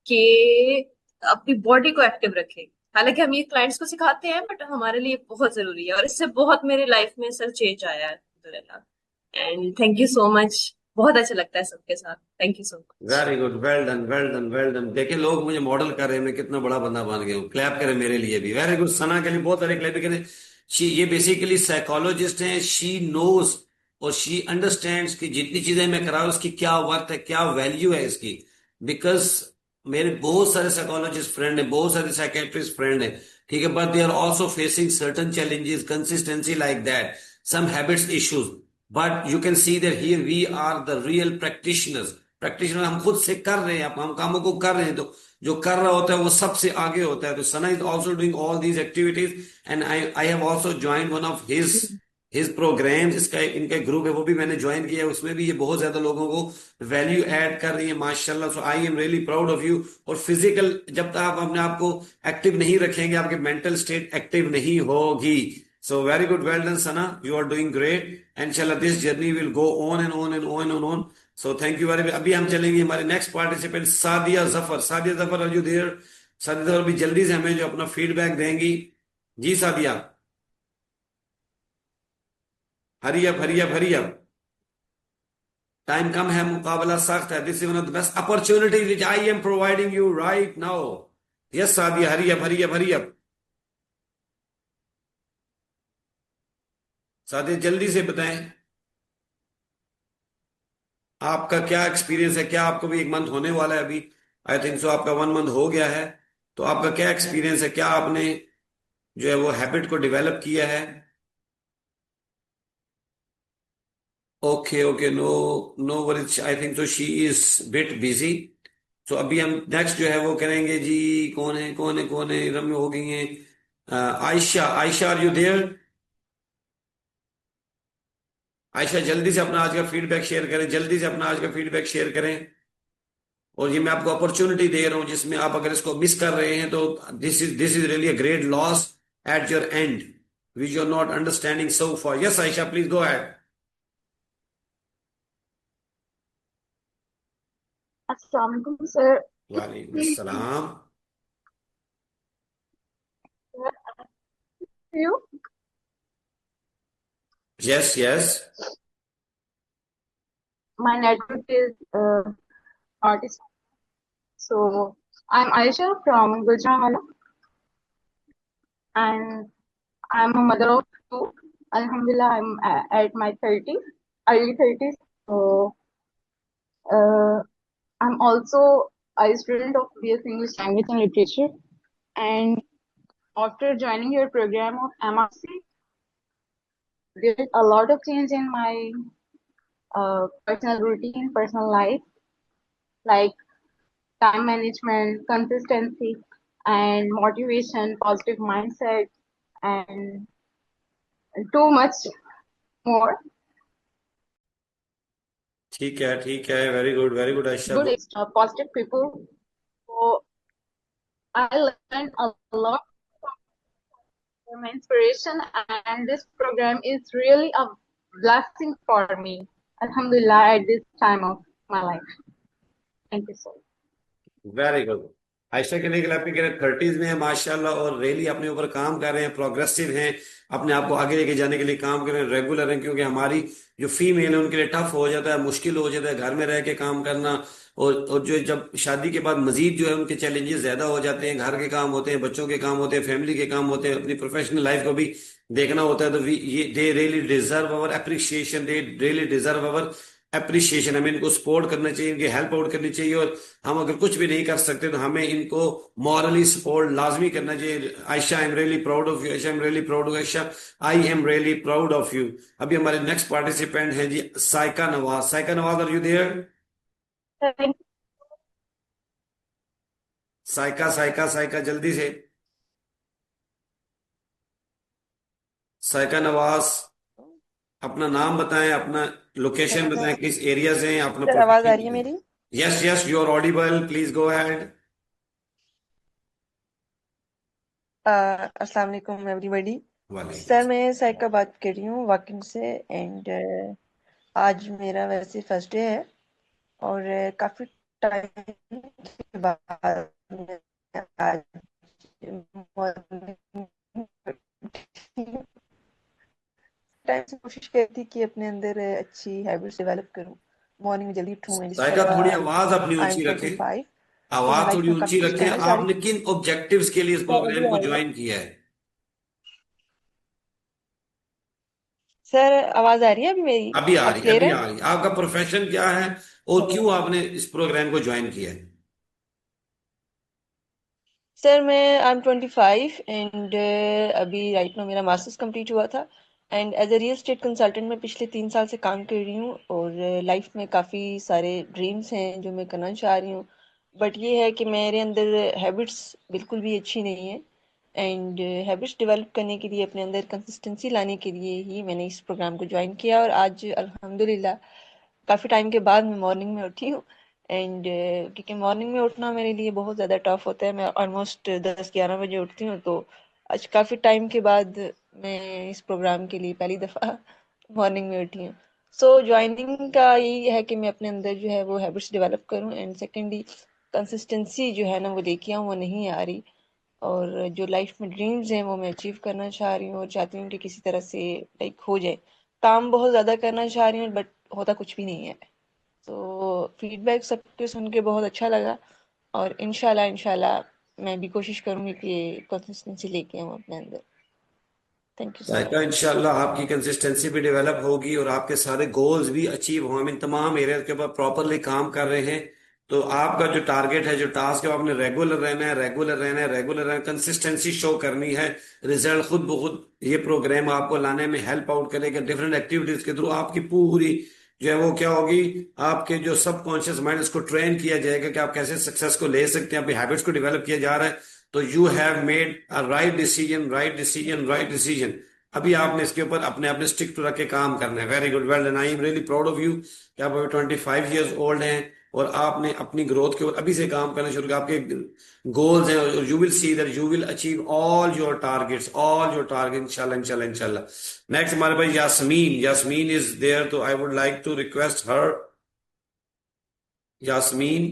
कि अपनी बॉडी को एक्टिव रखें। हालांकि हम ये क्लाइंट्स को सिखाते हैं, बट हमारे लिए बहुत जरूरी है, और इससे बहुत मेरे लाइफ में सर चेंज आया है। And thank you so much, बहुत अच्छा लगता है सबके साथ। Thank you so much. Very good, well done, well done, well done. देखिए लोग मुझे मॉडल कर रहे हैं, मैं कितना बड़ा बंदा बन गया हूँ। क्लैप करें मेरे लिए भी। Very good. सना के लिए बहुत सारे क्लैप करें। ये बेसिकली साइकोलॉजिस्ट हैं। शी नोज और शी अंडरस्टैंड्स कि जितनी चीजें मैं करा रहा हूं उसकी क्या वर्थ है, क्या वैल्यू है इसकी। बिकॉज मेरे बहुत सारे साइकोलॉजिस्ट फ्रेंड हैं, बहुत सारे साइकेट्रिस्ट फ्रेंड हैं, ठीक है, but they are also facing certain challenges, consistency like that, some habits issues. But you can see that here we are the real practitioners. Practitioner हम खुद से कर रहे हैं, हम कामों को कर रहे हैं, तो जो कर रहा होता है वो सबसे आगे होता है. तो Sana is also doing all these activities and I have also join one of his programmes. इसका इनका ग्रुप है, वो भी मैंने ज्वाइन किया है. उसमें भी ये बहुत ज्यादा लोगों को वैल्यू ऐड कर रही है माशाल्लाह. So I am really proud of you. और फिजिकल, जब तक आप अपने आप को एक्टिव नहीं रखेंगे, आपके मेंटल स्टेट एक्टिव नहीं होगी. So very good, well done Sana, you are doing great. इंशाल्लाह this journey will go on and on and on and on. So thank you very much. अभी हम चलेंगे हमारे next participant Sadia Zafar. Sadia Zafar, are you there? Sadia Zafar भी जल्दी से हमें जो अपना फीडबैक देंगी. जी Sadia, hurry up hurry up hurry up. Time कम है, मुकाबला सख्त है. This is one of the best opportunities which I am providing you right now. Yes Sadia, hurry up hurry up hurry up. Sadia जल्दी से बताएं आपका क्या एक्सपीरियंस है. क्या आपको भी एक मंथ होने वाला है अभी? आई थिंक सो आपका 1 मंथ हो गया है. तो आपका क्या एक्सपीरियंस है? क्या आपने जो है वो हैबिट को डेवलप किया है? Okay okay, no no worries. I think so she is bit busy. तो अभी हम नेक्स्ट जो है वो करेंगे जी. कौन है कौन है कौन है? रम्य हो गई है. Ayesha, Ayesha are you there? Ayesha जल्दी से अपना आज का फीडबैक शेयर करें, जल्दी से अपना आज का फीडबैक शेयर करें. और ये मैं आपको अपॉर्चुनिटी दे रहा हूं जिसमें आप अगर इसको मिस कर रहे हैं तो this is really a great loss at your and which you are not understanding so for. Yes Ayesha, please go ahead. अस्सलाम वालेकुम सर. वालेकुम अस्सलाम. You? Yes yes. My network is artist. So I'm Aisha from Gujranwala, and I'm a mother of two. Alhamdulillah, I'm at my 30s, early 30s. So I'm also a student of BS English Language and Literature. And after joining your program of MRC, there is a lot of change in my personal routine, personal life, like time management, consistency, and motivation, positive mindset, and too much more. ठीक है, very good Ayesha. Good, positive people. So I learned a lot from inspiration, and this program is really a blessing for me. Alhamdulillah, at this time of my life. Thank you so much. Very good. Ayesha के लिए आपके कह रहे 30s में है माशाल्लाह, और really अपने ऊपर काम कर रहे हैं, प्रोग्रेसिव हैं, अपने आप को आगे लेके जाने के लिए काम कर रहे हैं, रेगुलर हैं. क्योंकि हमारी जो फीमेल है उनके लिए टफ हो जाता है, मुश्किल हो जाता है घर में रह के काम करना. और जो जब शादी के बाद मजीद जो है उनके चैलेंजेस ज्यादा हो जाते हैं. घर के काम होते हैं, बच्चों के काम होते हैं, फैमिली के काम होते हैं, अपनी प्रोफेशनल लाइफ को भी देखना होता है. तो ये they really deserve our appreciation, they really deserve our appreciation. हमें इनको सपोर्ट करना चाहिए, इनकी हेल्प आउट करनी चाहिए. और हम अगर कुछ भी नहीं कर सकते तो हमें इनको मॉरली सपोर्ट लाजमी करना चाहिए. Ayesha, I am really proud of you. Ayesha, I am really proud of Ayesha. I am really proud of you. अभी हमारे नेक्स्ट पार्टिसिपेंट है जी Saika Nawaz. Saika Nawaz, are you there? Saika Saika Saika जल्दी से. साइका नवाज, अपना नाम बताएं, अपना लोकेशन बताएं, किस एरिया से हैं, अपना सर आवाज आ रही है मेरी? Yes yes, you are Audible, please go ahead. अस्सलाम वालेकुम एवरीबॉडी. सर मैं साइका बात कर रही हूँ वाकिंग से. एंड आज मेरा वैसे फर्स्ट डे है और काफी टाइम के बाद आज टाइम से कोशिश करती कि अपने अंदर अच्छी हैबिट्स डेवलप करूं. मॉर्निंग में जल्दी उठूं. साइका, थोड़ी आवाज अपनी ऊंची रखें, आवाज थोड़ी ऊंची रखें. आपने किन ऑब्जेक्टिव्स के लिए इस प्रोग्राम को ज्वाइन किया है? सर आवाज आ रही है अभी मेरी? अभी आ रही है. आपका प्रोफेशन क्या है और क्यों आपने इस प्रोग्राम को ज्वाइन किया है? सर मैं आई एम 25 एंड अभी राइट नाउ मेरा मास्टर्स कंप्लीट हुआ था and as a real estate consultant मैं पिछले 3 साल से काम कर रही हूँ और लाइफ में काफ़ी सारे ड्रीम्स हैं जो मैं करना चाह रही हूँ बट ये है कि मेरे अंदर हैबिट्स बिल्कुल भी अच्छी नहीं है एंड हैबिट्स डेवलप करने के लिए अपने अंदर कंसिस्टेंसी लाने के लिए ही मैंने इस प्रोग्राम को ज्वाइन किया और आज अल्हम्दुलिल्लाह काफ़ी टाइम के बाद मैं मॉर्निंग में उठी हूँ एंड क्योंकि मॉर्निंग में उठना मेरे लिए बहुत ज़्यादा टफ होता है मैं ऑलमोस्ट 10-11 बजे उठती हूँ तो आज काफ़ी टाइम के बाद मैं इस प्रोग्राम के लिए पहली दफ़ा मॉर्निंग में उठी हूँ सो ज्वाइनिंग का यही है कि मैं अपने अंदर जो है वो हैबिट्स डेवलप करूँ एंड सेकेंडली कंसिस्टेंसी जो है ना वो लेके आऊँ वो नहीं आ रही और जो लाइफ में ड्रीम्स हैं वो मैं अचीव करना चाह रही हूँ और चाहती हूँ कि किसी तरह से लाइक हो जाए काम बहुत ज़्यादा करना चाह रही हूँ बट होता कुछ भी नहीं है तो फीडबैक सबके सुन के बहुत अच्छा लगा और इंशाल्लाह इंशाल्लाह मैं भी कोशिश करूंगी कि कंसिस्टेंसी लेके आऊँ अपने अंदर थैंक यू सर साइका इंशाल्लाह आपकी कंसिस्टेंसी भी डेवलप होगी और आपके सारे गोल्स भी अचीव हों। हम इन तमाम एरिया के ऊपर प्रॉपरली काम कर रहे हैं। तो आपका जो टारगेट है, जो टास्क है, वो आपने रेगुलर रहना है, रेगुलर रहना है, रेगुलर रहना है, कंसिस्टेंसी शो करनी है। रिजल्ट खुद ब खुद ये प्रोग्राम आपको लाने में हेल्प आउट करेगा। डिफरेंट एक्टिविटीज के थ्रू आपकी पूरी जो है वो क्या होगी, आपके जो सबकॉन्शियस माइंड, इसको ट्रेन किया जाएगा कि आप कैसे सक्सेस को ले सकते हैं। अपनी हैबिट्स को डेवलप किया जा रहा है। तो you have made a right decision, right decision, right decision. अभी आपने इसके ऊपर अपने अपने स्टिक टू रख के काम करना है। Very good, well done. I am really proud of you कि आप अभी 25 ईयर्स ओल्ड हैं और आपने अपनी ग्रोथ के ऊपर अभी से काम करना शुरू किया। आपके गोल्स हैं और you will see that you will achieve all your targets, all your target, इंशाल्लाह इंशाल्लाह इंशाल्लाह। नेक्स्ट हमारे पास यास्मीन, यास्मीन इज देयर। तो I would like to request her, Yasmin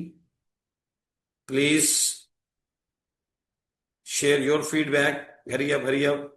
please share your feedback. Hari up, hurry up.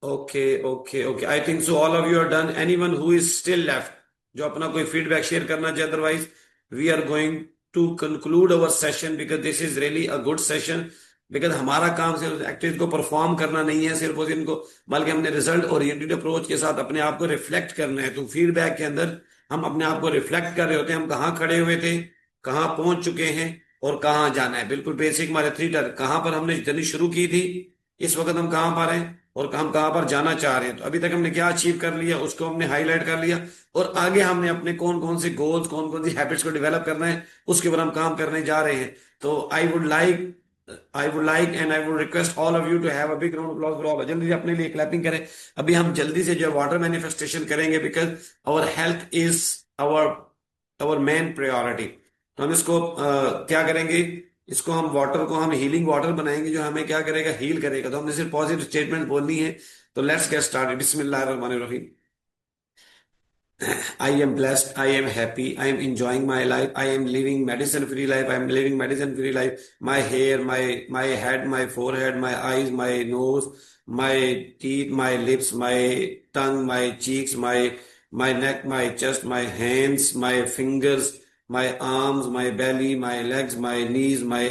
Okay okay okay, I think so all of you are done. Anyone who is still left जो अपना कोई feedback share करना चाहे, otherwise we are going to conclude our session because this is really a good session. Because हमारा काम सिर्फ activity को perform करना नहीं है, सिर्फ और सिर्फ इनको, बल्कि हमने रिजल्ट ओरिएंटेड अप्रोच के साथ अपने आप को रिफ्लेक्ट करना है। तो फीडबैक के अंदर हम अपने आप को रिफ्लेक्ट कर रहे होते हैं, हम कहाँ खड़े हुए थे, कहाँ पहुंच चुके हैं और कहाँ जाना है। बिल्कुल बेसिक हमारे थ्री टारगेट, कहाँ पर हमने जर्नी शुरू की थी, इस वक्त हम कहाँ पर हैं और हम कहाँ पर जाना चाह रहे हैं। तो अभी तक हमने क्या अचीव कर लिया उसको हमने हाईलाइट कर लिया और आगे हमने अपने कौन कौन से गोल्स, कौन कौन सी हैबिट्स को डेवलप करना है उसके ऊपर हम काम करने जा रहे हैं। तो I would like and I would request all of you to have a big round of applause for all. जल्दी से अपने लिए क्लैपिंग करें। अभी हम जल्दी से जो वाटर मैनिफेस्टेशन करेंगे because our health is our our main priority. तो हम इसको क्या करेंगे, इसको हम वाटर को हम हीलिंग वाटर बनाएंगे जो हमें क्या करेगा, हील करेगा। तो हमने सिर्फ पॉजिटिव स्टेटमेंट बोलनी है। तो लेट्स गेट स्टार्टेड। बिस्मिल्लाहिर्रहमानिर्रहीम। I am blessed. I am happy. I am enjoying my life. I am living medicine free life. I am living medicine free life. My hair, my head, my forehead, my eyes, my nose, my teeth, my lips, my tongue, my cheeks, my neck, my chest, my hands, my fingers, my arms, my belly, my legs, my knees, my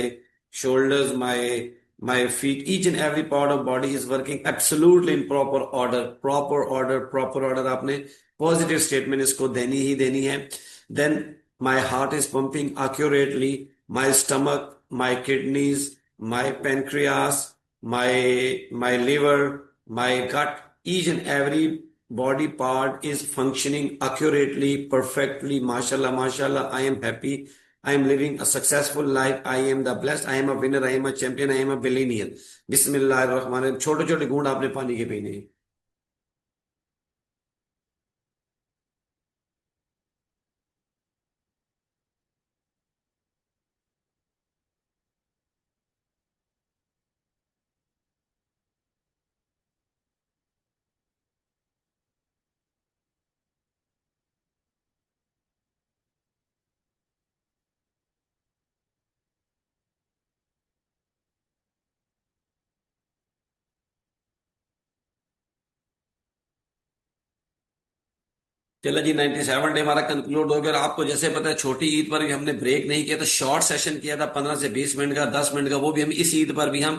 shoulders, my feet. Each and every part of body is working absolutely in proper order. Proper order, proper order. आपने positive statement इसको देनी ही देनी है। Then my heart is pumping accurately, my stomach, my kidneys, my pancreas, my liver, my gut, each and every body part is functioning accurately, perfectly. Mashallah, mashallah. I am happy. I am living a successful life. I am the blessed. I am a winner. I am a champion. I am a billionaire. बिस्मिल्लाहिर्रहमानिर्रहीम। छोटे छोटे घूंट आपने पानी के पीने हैं। चलो जी, 97 डे हमारा कंक्लूड हो गया। और आपको जैसे पता है छोटी ईद पर भी हमने ब्रेक नहीं किया था, शॉर्ट सेशन किया था 15 से 20 मिनट का, 10 मिनट का। वो भी हम इस ईद पर भी हम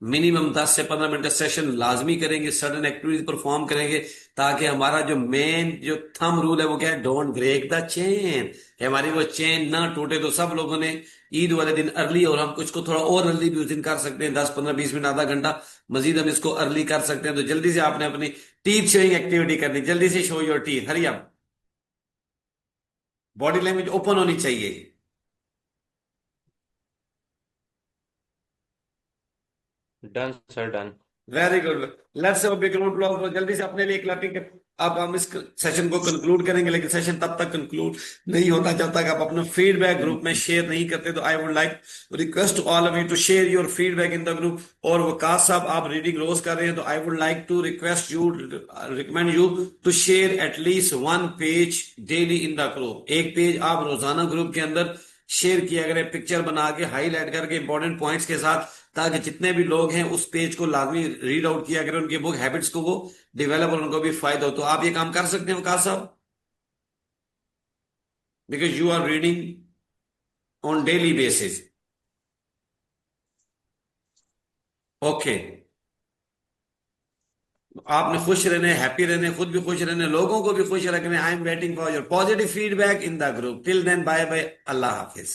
मिनिमम 10 से 15 मिनट का सेशन लाजमी करेंगे, सडन एक्टिविटीज परफॉर्म करेंगे, ताकि हमारा जो मेन जो थंब रूल है वो क्या है, डोंट ब्रेक द चेन, कि हमारी वो चेन ना टूटे। तो सब लोगों ने ईद वाले दिन अर्ली, और हम कुछ को थोड़ा और अर्ली भी उस दिन कर सकते हैं, 10 15 20 मिनट आधा घंटा मजीद हम इसको अर्ली कर सकते हैं। तो जल्दी से आपने अपनी टीथ शोइंग एक्टिविटी करनी, जल्दी से show your teeth, hurry up, body language open होनी चाहिए। Done sir, done. Very good, let's have a big round of applause. जल्दी से अपने लिए क्लैपिंग। अब हम इस सेशन को कंक्लूड करेंगे, लेकिन सेशन तब तक कंक्लूड नहीं होता जब तक आप अपना फीडबैक ग्रुप में शेयर नहीं करते। तो I would like request all of you to share your feedback in the group. और वकास साहब, आप रीडिंग रोज कर रहे हैं, तो I would like to request you, recommend you to share at least 1 page daily in the group. एक page आप रोजाना ग्रुप के अंदर शेयर किया करें, पिक्चर बना के, हाईलाइट करके, इंपॉर्टेंट पॉइंट्स के साथ, ताकि जितने भी लोग हैं उस पेज को लाजमी रीड आउट किया करें, उनकी बुक हैबिट्स को वो डेवलप और उनको भी फायदा हो। तो आप ये काम कर सकते हैं वकास साहब, because you are reading on daily basis. Okay, आपने खुश रहने, हैप्पी रहने, खुद भी खुश रहने, लोगों को भी खुश रखने। I am waiting for your positive feedback in the group. Till then, bye bye, अल्लाह हाफिज।